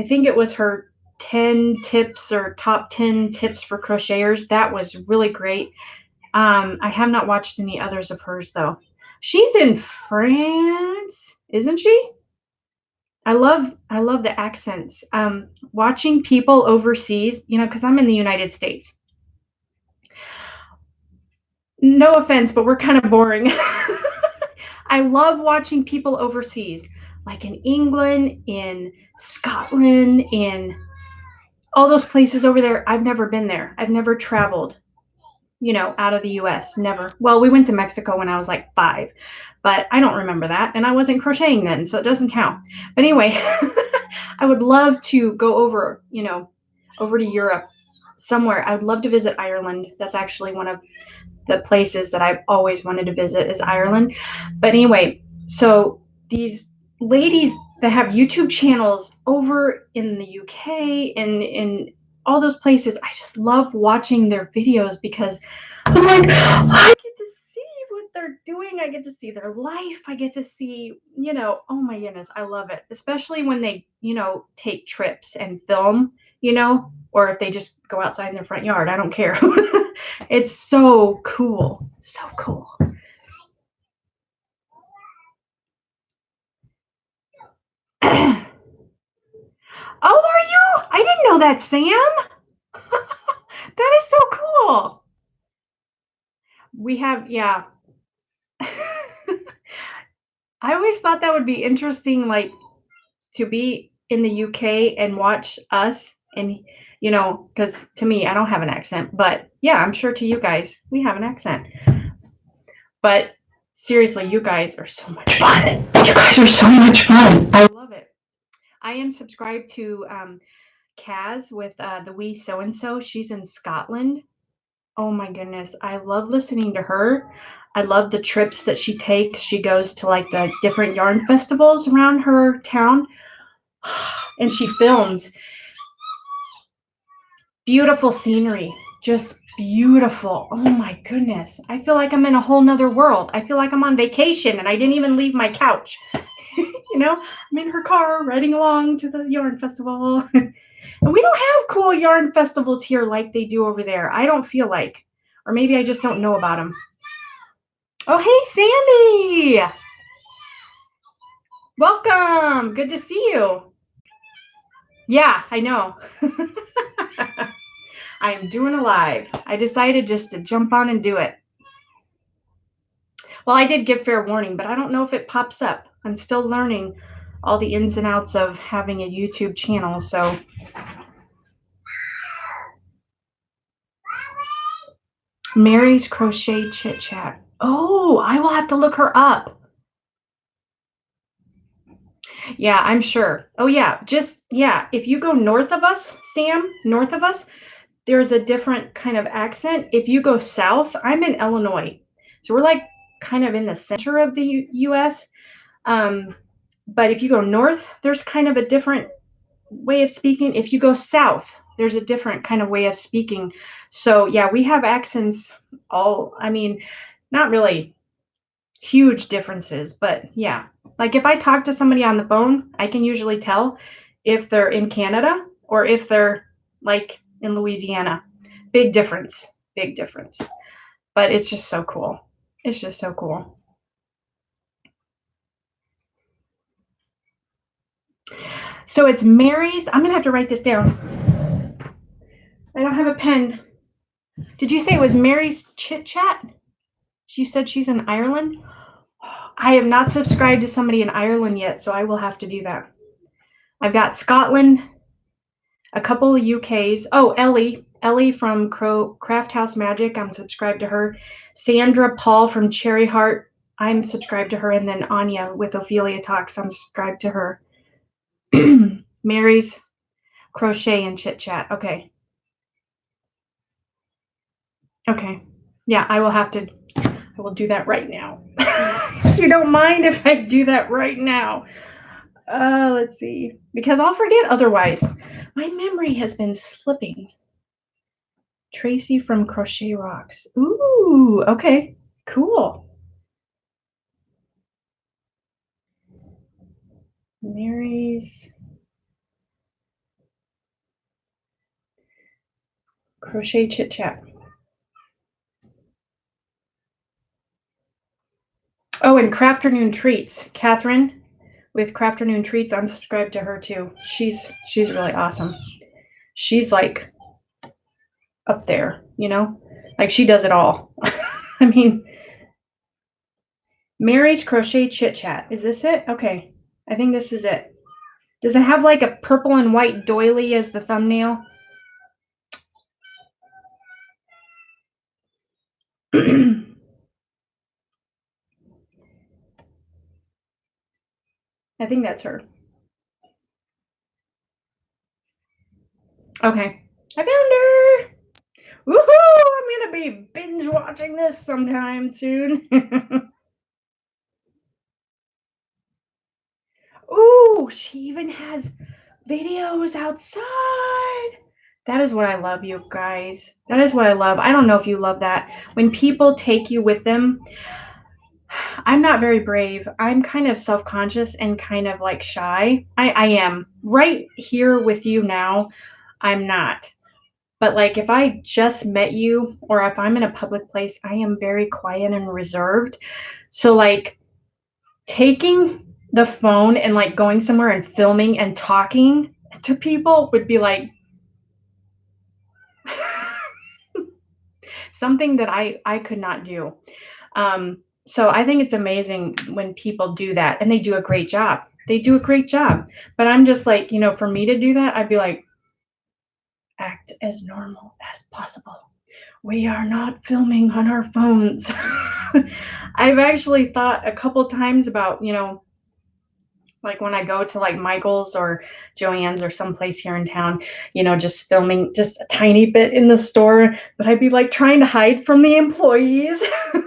think it was her 10 tips or top 10 tips for crocheters. That was really great. I have not watched any others of hers though. She's in France, isn't she? I love the accents. Watching people overseas, because I'm in the United States. No offense, but we're kind of boring. I love watching people overseas, like in England, in Scotland, in all those places over there. I've never been there. I've never traveled, out of the US. Never. Well, we went to Mexico when I was like 5, but I don't remember that. And I wasn't crocheting then, so it doesn't count. But anyway, I would love to go over to Europe somewhere. I would love to visit Ireland. That's actually one of the places that I've always wanted to visit is Ireland. But anyway, so these ladies that have YouTube channels over in the UK and in all those places, I just love watching their videos because I'm like, I get to see what they're doing. I get to see their life. I get to see, oh my goodness, I love it. Especially when they, take trips and film, or if they just go outside in their front yard. I don't care. It's so cool. So cool. Oh, are you? I didn't know that, Sam. That is so cool. We have, yeah. I always thought that would be interesting, like to be in the UK and watch us and because to me, I don't have an accent, but yeah, I'm sure to you guys, we have an accent. But seriously, you guys are so much fun. You guys are so much fun. I love it. I am subscribed to Kaz with the Wee So and So. She's in Scotland. Oh my goodness. I love listening to her. I love the trips that she takes. She goes to like the different yarn festivals around her town and she films beautiful scenery. Just beautiful. Oh my goodness. I feel like I'm in a whole nother world. I feel like I'm on vacation and I didn't even leave my couch. I'm in her car riding along to the yarn festival. And we don't have cool yarn festivals here like they do over there. I don't feel like. Or maybe I just don't know about them. Oh, hey, Sandy. Welcome. Good to see you. Yeah, I know. I am doing a live. I decided just to jump on and do it. Well, I did give fair warning, but I don't know if it pops up. I'm still learning all the ins and outs of having a YouTube channel, so. Mary's Crochet Chit Chat. Oh, I will have to look her up. Yeah, I'm sure. Oh, yeah. If you go north of us, Sam, north of us, there's a different kind of accent. If you go south, I'm in Illinois. So we're like kind of in the center of the US. But if you go north, there's kind of a different way of speaking. If you go south, there's a different kind of way of speaking. So yeah, we have accents not really huge differences, but yeah. Like if I talk to somebody on the phone, I can usually tell if they're in Canada or if they're like in Louisiana. Big difference. Big difference. But it's just so cool. It's just so cool. So it's Mary's. I'm going to have to write this down. I don't have a pen. Did you say it was Mary's Chit Chat? She said she's in Ireland. I have not subscribed to somebody in Ireland yet, so I will have to do that. I've got Scotland, a couple of UKs. Oh, Ellie from Craft House Magic. I'm subscribed to her. Sandra Paul from Cherry Heart. I'm subscribed to her. And then Anya with Ophelia Talks. I'm subscribed to her. Mary's Crochet and Chit Chat. Okay. Okay. Yeah, I will do that right now. If you don't mind if I do that right now. Let's see. Because I'll forget otherwise. My memory has been slipping. Tracy from Crochet Rocks. Ooh, okay. Cool. Mary's Crochet Chit Chat. Oh, and Crafternoon Treats. Catherine with Crafternoon Treats. I'm subscribed to her too. She's really awesome. She's like up there, you know? Like she does it all. I mean, Mary's Crochet Chit Chat. Is this it? Okay. I think this is it. Does it have like a purple and white doily as the thumbnail? I think that's her. Okay. I found her. Woohoo! I'm going to be binge watching this sometime soon. Ooh, she even has videos outside. That is what I love, you guys. That is what I love. I don't know if you love that. When people take you with them, I'm not very brave. I'm kind of self-conscious and kind of like shy. I am. Right here with you now, I'm not. But like if I just met you or if I'm in a public place, I am very quiet and reserved. So like taking the phone and like going somewhere and filming and talking to people would be like something that I could not do. So I think it's amazing when people do that and they do a great job. They do a great job. But I'm just like, you know, for me to do that, I'd be like, act as normal as possible. We are not filming on our phones. I've actually thought a couple times about, you know, like when I go to like Michael's or Joann's or someplace here in town, you know, just filming just a tiny bit in the store, but I'd be like trying to hide from the employees. I'm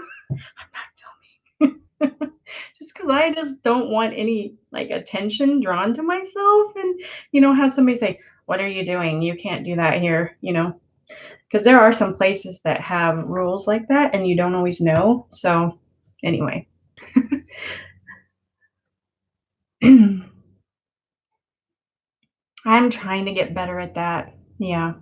not filming. Just because I just don't want any like attention drawn to myself and, you know, have somebody say, what are you doing? You can't do that here, you know, because there are some places that have rules like that and you don't always know. So anyway. I'm trying to get better at that. Yeah.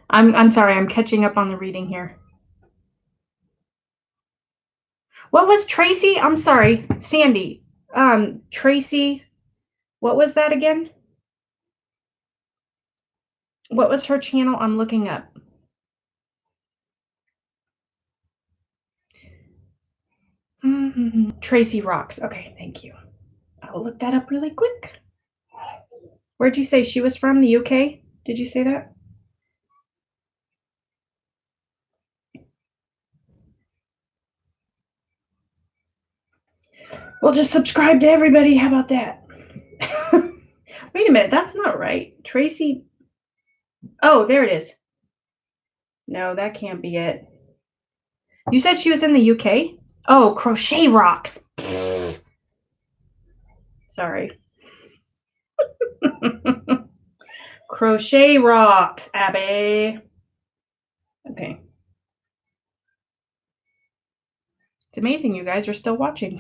I'm sorry, I'm catching up on the reading here. What was Tracy? I'm sorry, Sandy. Tracy, what was that again? What was her channel? I'm looking up. Tracy Rocks. Okay, thank you. I will look that up really quick. Where'd you say she was from? The UK? Did you say that? Well, just subscribe to everybody. How about that? Wait a minute, that's not right. Tracy. Oh, there it is. No, that can't be it. You said she was in the UK? Oh, Crochet Rocks. Sorry. Crochet Rocks, Abby. Okay. It's amazing you guys are still watching.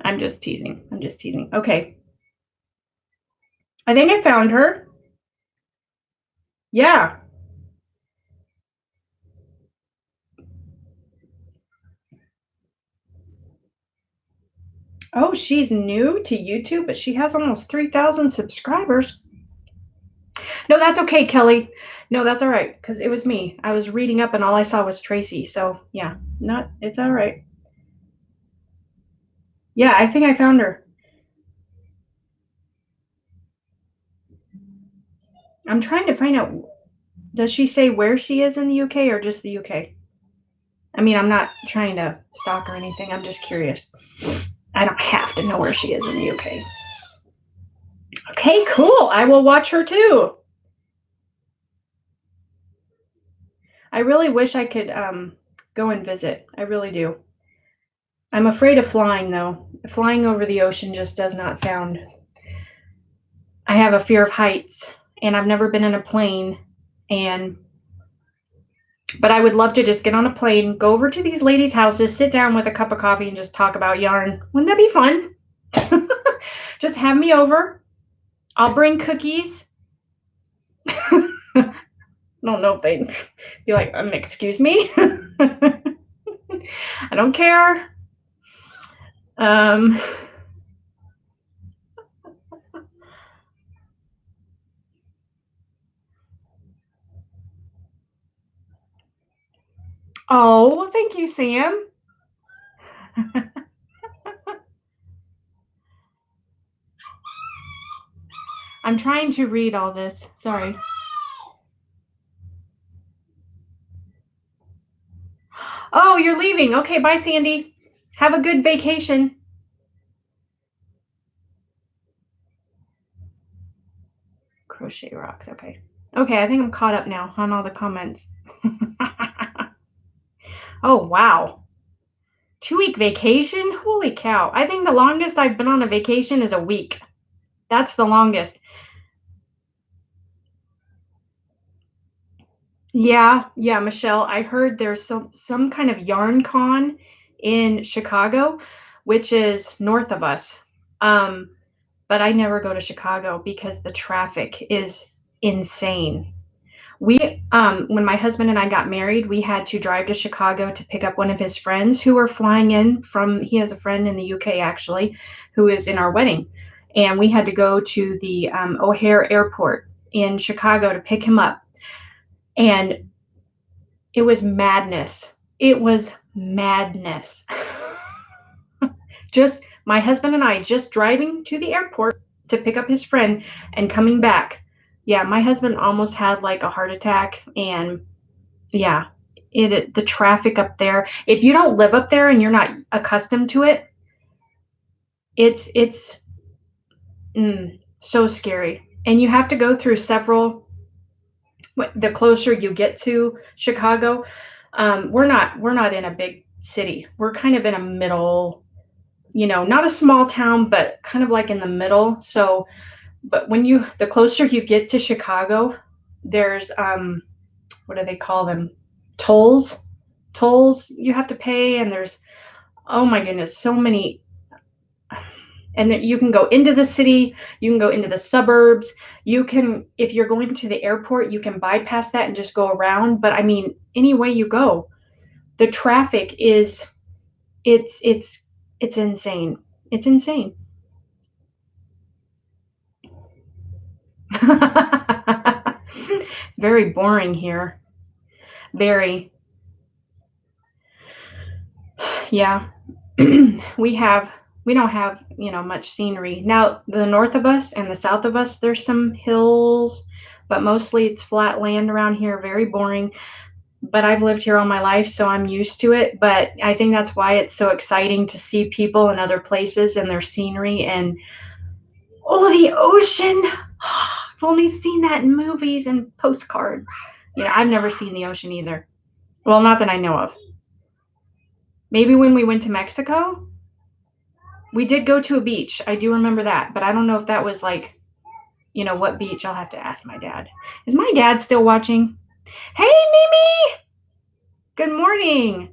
I'm just teasing. I'm just teasing. Okay. I think I found her. Yeah. Oh, she's new to YouTube, but she has almost 3,000 subscribers. No, that's okay, Kelly. No, that's all right, because it was me. I was reading up and all I saw was Tracy. So yeah, it's all right. Yeah, I think I found her. I'm trying to find out, does she say where she is in the UK or just the UK? I mean, I'm not trying to stalk or anything. I'm just curious. I don't have to know where she is in the UK. Okay, cool. I will watch her too. I really wish I could go and visit. I really do. I'm afraid of flying though. Flying over the ocean just does not sound. I have a fear of heights and I've never been in a plane but I would love to just get on a plane, go over to these ladies' houses, sit down with a cup of coffee and just talk about yarn. Wouldn't that be fun? Just have me over. I'll bring cookies. I don't know if they'd be like, excuse me. I don't care. Um, oh, thank you, Sam. I'm trying to read all this. Sorry. Oh, you're leaving. Okay, bye, Sandy. Have a good vacation. Crochet rocks. Okay. Okay, I think I'm caught up now on all the comments. Oh, wow. 2-week vacation? Holy cow. I think the longest I've been on a vacation is a week. That's the longest. Yeah, yeah, Michelle, I heard there's some kind of yarn con in Chicago, which is north of us. Um, but I never go to Chicago because the traffic is insane. When my husband and I got married, we had to drive to Chicago to pick up one of his friends who were flying in from, he has a friend in the UK actually, who is in our wedding. And we had to go to the O'Hare Airport in Chicago to pick him up. And it was madness. It was madness. Just my husband and I just driving to the airport to pick up his friend and coming back. Yeah, my husband almost had like a heart attack. And yeah, the traffic up there. If you don't live up there and you're not accustomed to it, it's so scary. And you have to go through several. The closer you get to Chicago, we're not in a big city. We're kind of in a middle, not a small town, but kind of like in the middle. So, but the closer you get to Chicago, there's what do they call them? Tolls. Tolls you have to pay, and there's, oh my goodness, so many. And that you can go into the city, you can go into the suburbs. You can, if you're going to the airport, you can bypass that and just go around. But I mean, any way you go, the traffic is, it's insane. It's insane. Very boring here. Very. Yeah. We don't have, much scenery. Now, the north of us and the south of us, there's some hills, but mostly it's flat land around here, very boring. But I've lived here all my life, so I'm used to it. But I think that's why it's so exciting to see people in other places and their scenery and, oh, the ocean. I've only seen that in movies and postcards. Yeah, I've never seen the ocean either. Well, not that I know of. Maybe when we went to Mexico, we did go to a beach. I do remember that, but I don't know if that was like, what beach. I'll have to ask my dad. Is my dad still watching? Hey, Mimi! Good morning.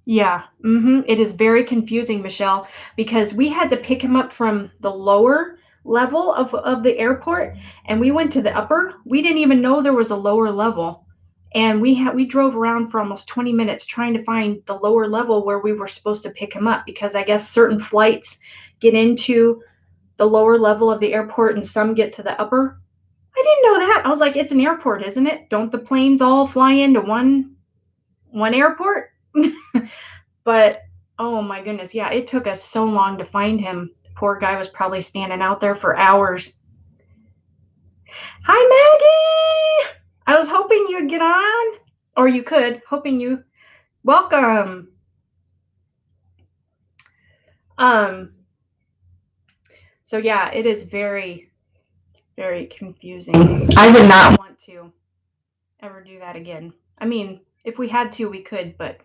Yeah, it is very confusing, Michelle, because we had to pick him up from the lower level of the airport, and we went to the upper. We didn't even know there was a lower level, and we drove around for almost 20 minutes trying to find the lower level where we were supposed to pick him up, because I guess certain flights get into the lower level of the airport and some get to the upper. I didn't know that. I was like, it's an airport, isn't it? Don't the planes all fly into one airport? But oh my goodness, yeah, it took us so long to find him. The poor guy was probably standing out there for hours. Hi, Maggie. I was hoping you'd get on, or you could, hoping you. Welcome. So yeah, it is very, very confusing. I would not want to ever do that again. I mean, if we had to, we could, but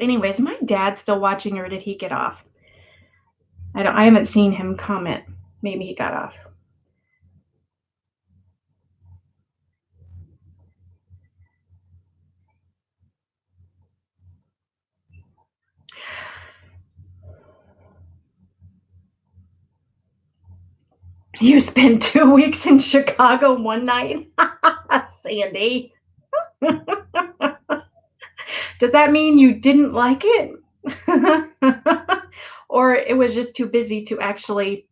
anyways, my dad's still watching, or did he get off? I haven't seen him comment. Maybe he got off. You spent 2 weeks in Chicago one night? Sandy. Does that mean you didn't like it? Or it was just too busy to actually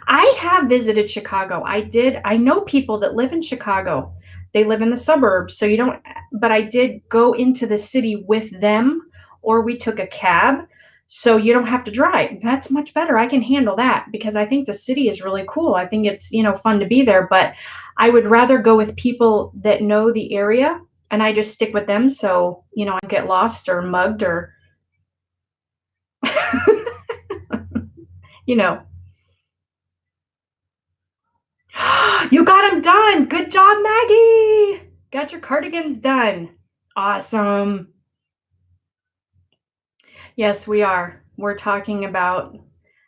I have visited Chicago. I know people that live in Chicago. They live in the suburbs, so you don't but I did go into the city with them, or we took a cab, so you don't have to drive. That's much better. I can handle that because I think the city is really cool. I think it's, fun to be there, but I would rather go with people that know the area, and I just stick with them so, I get lost or mugged or you know. You got them done. Good job, Maggie. Got your cardigans done. Awesome. Yes, we are. We're talking about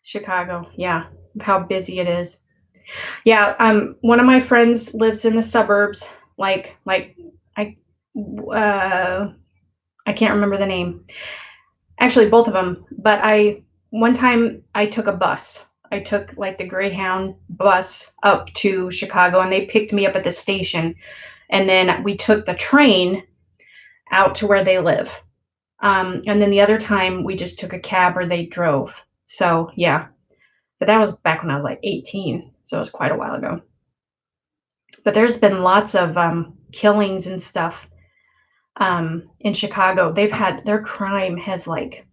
Chicago. Yeah, how busy it is. Yeah, one of my friends lives in the suburbs, like I uh I can't remember the name. Actually, both of them, but I one time I took a bus. I took like the Greyhound bus up to Chicago and they picked me up at the station and then we took the train out to where they live. And then the other time we just took a cab or they drove. So yeah, but that was back when I was like 18, so it was quite a while ago. But there's been lots of killings and stuff in Chicago. They've had their crime has like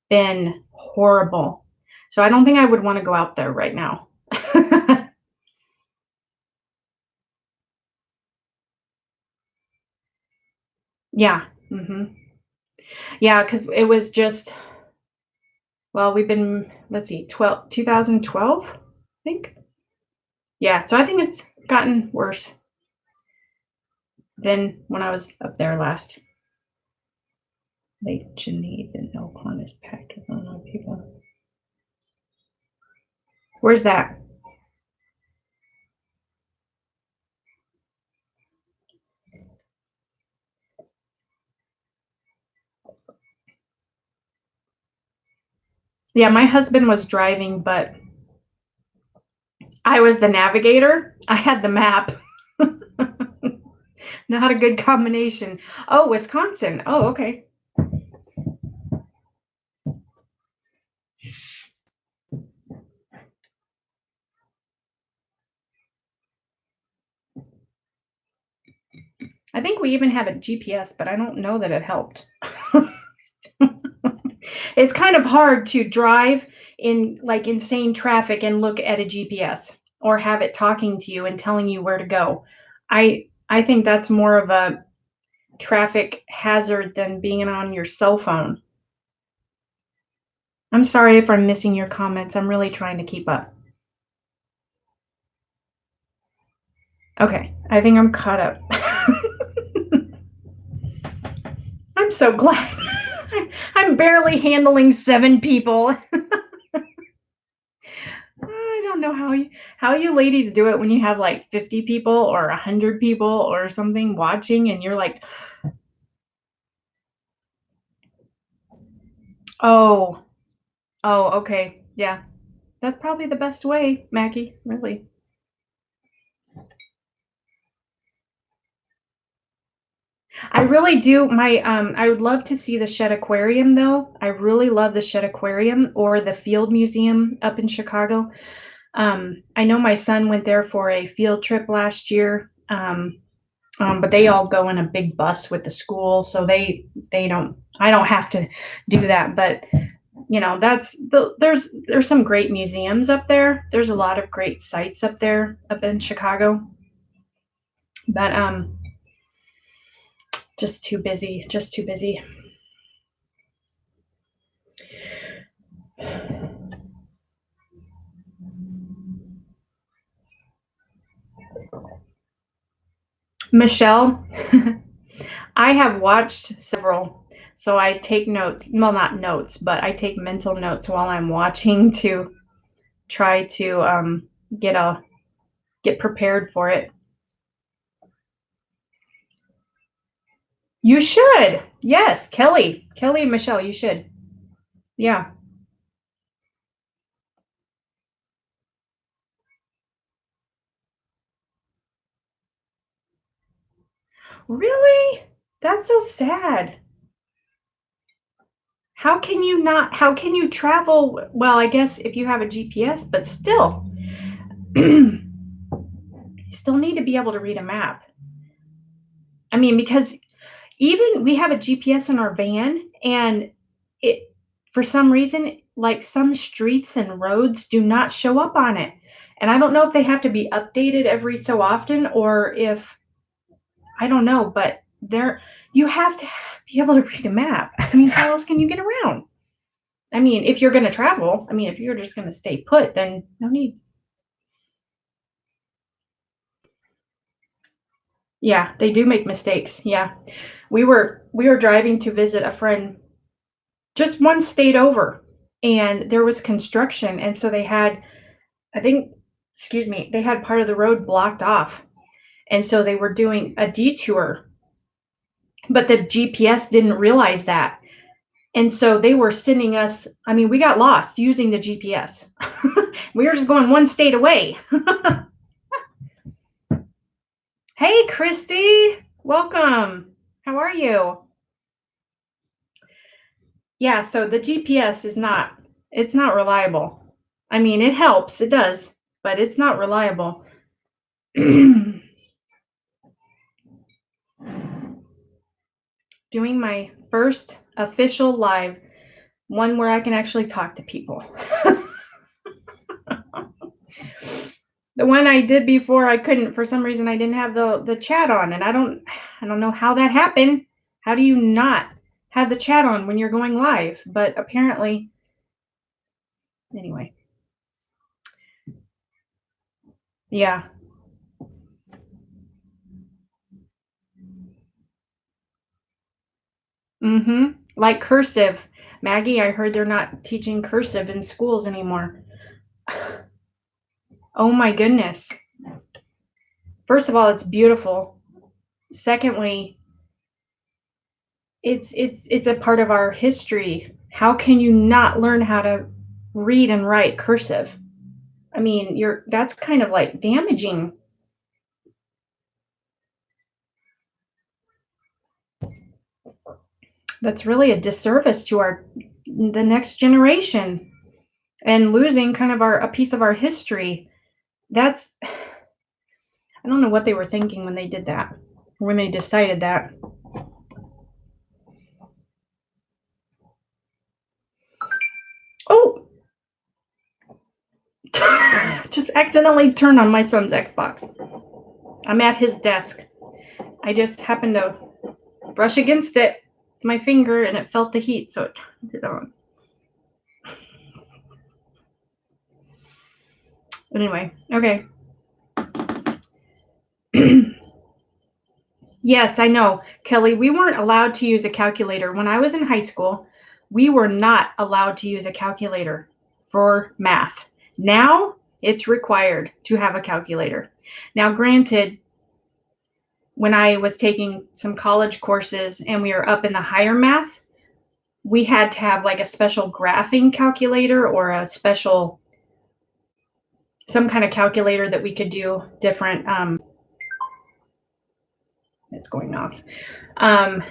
been horrible. So I don't think I would want to go out there right now. Yeah. Yeah, because it was just well, we've been let's see, 2012, I think. Yeah, so I think it's gotten worse than when I was up there last. Lake Geneva and Elkhorn is packed with Illinois people. Where's that? Yeah, my husband was driving, but I was the navigator. I had the map. Not a good combination. Oh, Wisconsin. Oh, okay. I think we even have a GPS, but I don't know that it helped. It's kind of hard to drive in like insane traffic and look at a GPS or have it talking to you and telling you where to go. I think that's more of a traffic hazard than being on your cell phone. I'm sorry if I'm missing your comments. I'm really trying to keep up. Okay, I think I'm caught up. I'm so glad. I'm barely handling 7 people. I don't know how you ladies do it when you have like 50 people or 100 people or something watching and you're like, "Oh, oh, okay. Yeah. That's probably the best way, Mackie, really." I really do. I would love to see the Shed Aquarium though. I really love the Shed Aquarium or the Field Museum up in Chicago. I know my son went there for a field trip last year. But they all go in a big bus with the school, so they don't. I don't have to do that, but there's some great museums up there. There's a lot of great sites up there up in Chicago, but just too busy. Just too busy. Michelle, I have watched several, so I take notes. Well, not notes, but I take mental notes while I'm watching to try to get a get prepared for it. You should. Yes, Kelly. Kelly and Michelle, you should. Yeah. Really? That's so sad. How can you travel? Well, I guess if you have a GPS, but still, you still need to be able to read a map. I mean, because even we have a GPS in our van, and it, for some reason, like some streets and roads do not show up on it. And I don't know if they have to be updated every so often or if I don't know, but there you have to be able to read a map. I mean, how else can you get around? I mean, if you're going to travel, I mean, if you're just going to stay put, then no need. Yeah, they do make mistakes. Yeah. We were driving to visit a friend just one state over, and there was construction, and so they had, I think, excuse me, they had part of the road blocked off, and so they were doing a detour, but the GPS didn't realize that, and so they were sending us, I mean, we got lost using the GPS. We were just going one state away. Hey, Christy, welcome. How are you? Yeah, so the GPS is not, it's not reliable. I mean, it helps, it does, but it's not reliable. Doing my first official live, one where I can actually talk to people. The one I did before, I couldn't, for some reason I didn't have the chat on, and I don't know how that happened. How do you not have the chat on when you're going live? But apparently, anyway. Yeah. Mhm. Like cursive. Maggie, I heard they're not teaching cursive in schools anymore. Oh my goodness. First of all, it's beautiful. Secondly, it's a part of our history. How can you not learn how to read and write cursive? I mean, you're that's kind of like damaging. That's really a disservice to our the next generation and losing kind of our a piece of our history. That's I don't know what they were thinking when they did that. When they decided that. Oh, just accidentally turned on my son's Xbox. I'm at his desk. I just happened to brush against it with my finger and it felt the heat, so it turned it on. Anyway, okay. Yes, I know, Kelly. We weren't allowed to use a calculator. When I was in high school, we were not allowed to use a calculator for math. Now it's required to have a calculator. Now, granted, when I was taking some college courses and we were up in the higher math, we had to have like a special graphing calculator or a special, some kind of calculator that we could do different, it's going off, um,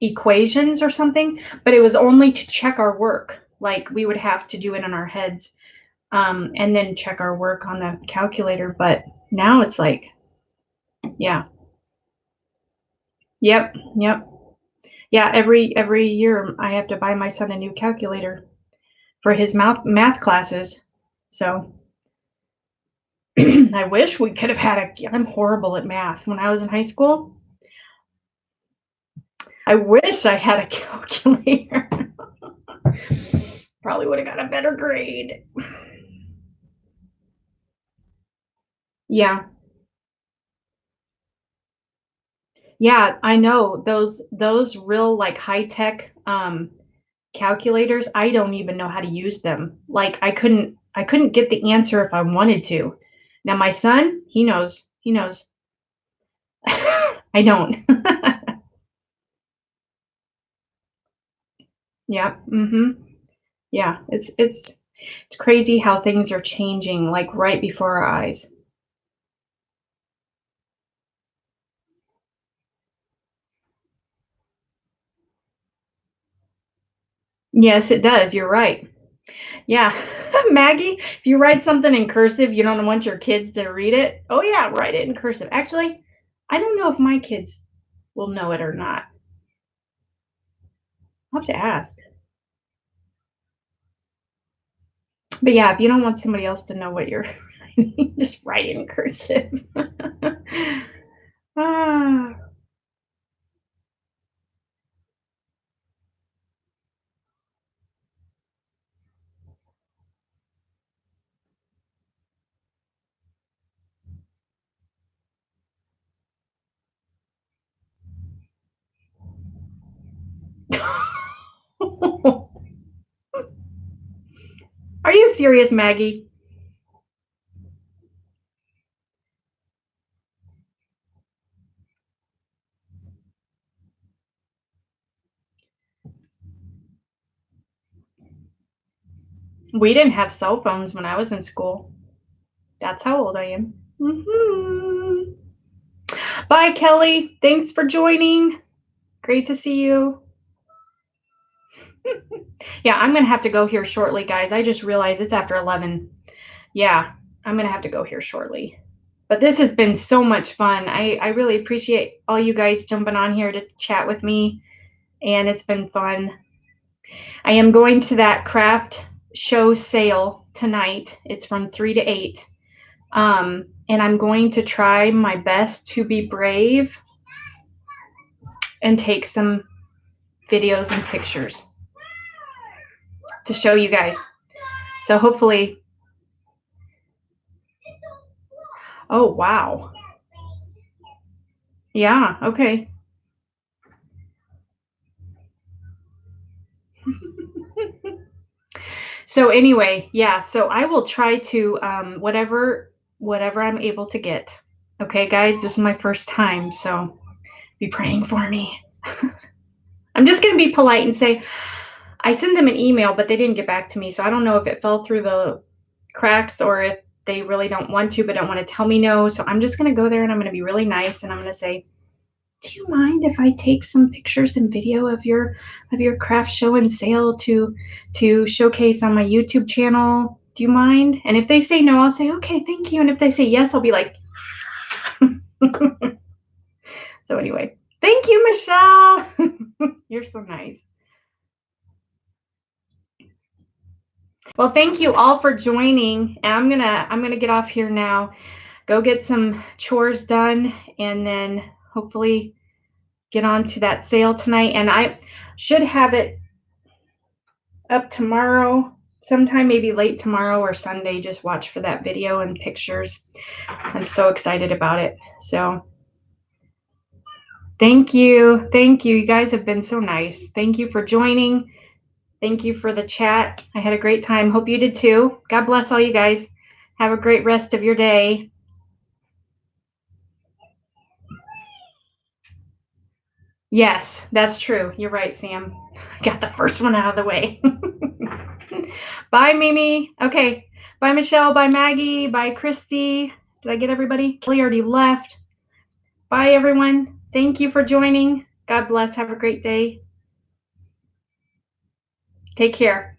equations or something, but it was only to check our work. Like we would have to do it in our heads, and then check our work on the calculator. But now it's like, yeah, yep. Yeah, every year I have to buy my son a new calculator for his math classes. So I wish we could have had a. I'm horrible at math. When I was in high school, I wish I had a calculator. Probably would have got a better grade. Yeah, yeah, I know those real like high tech calculators. I don't even know how to use them. Like I couldn't get the answer if I wanted to. Now my son, he knows. He knows. I don't. Yeah. Mhm. Yeah. It's crazy how things are changing like right before our eyes. Yes, it does. You're right. Yeah. Maggie, if you write something in cursive, you don't want your kids to read it. Oh, yeah, write it in cursive. Actually, I don't know if my kids will know it or not. I'll have to ask. But yeah, if you don't want somebody else to know what you're writing, just write it in cursive. Ah. Are you serious, Maggie? We didn't have cell phones when I was in school. That's how old I am. Bye, Kelly. Thanks for joining. Great to see you. Yeah, I'm going to have to go here shortly, guys. I just realized it's after 11. Yeah, I'm going to have to go here shortly. But this has been so much fun. I really appreciate all you guys jumping on here to chat with me, and it's been fun. I am going to that craft show sale tonight. It's from 3 to 8. And I'm going to try my best to be brave and take some videos and pictures to show you guys. So hopefully, oh, wow. Yeah, okay. So anyway, yeah, so I will try to whatever I'm able to get. Okay, guys, this is my first time, so be praying for me. I'm just going to be polite and say I sent them an email, but they didn't get back to me, so I don't know if it fell through the cracks or if they really don't want to but don't want to tell me no. So I'm just going to go there and I'm going to be really nice and I'm going to say, do you mind if I take some pictures and video of your craft show and sale to showcase on my YouTube channel? Do you mind? And if they say no, I'll say, okay, thank you. And if they say yes, I'll be like, so anyway, thank you, Michelle. You're so nice. Well, thank you all for joining. And I'm gonna get off here now, go get some chores done, and then hopefully get on to that sale tonight. And I should have it up tomorrow, sometime maybe late tomorrow or Sunday. Just watch for that video and pictures. I'm so excited about it. So thank you. Thank you. You guys have been so nice. Thank you for joining. Thank you for the chat. I had a great time. Hope you did too. God bless all you guys. Have a great rest of your day. Yes, that's true. You're right, Sam. I got the first one out of the way. Bye, Mimi. Okay. Bye, Michelle. Bye, Maggie. Bye, Christy. Did I get everybody? Kelly already left. Bye, everyone. Thank you for joining. God bless. Have a great day. Take care.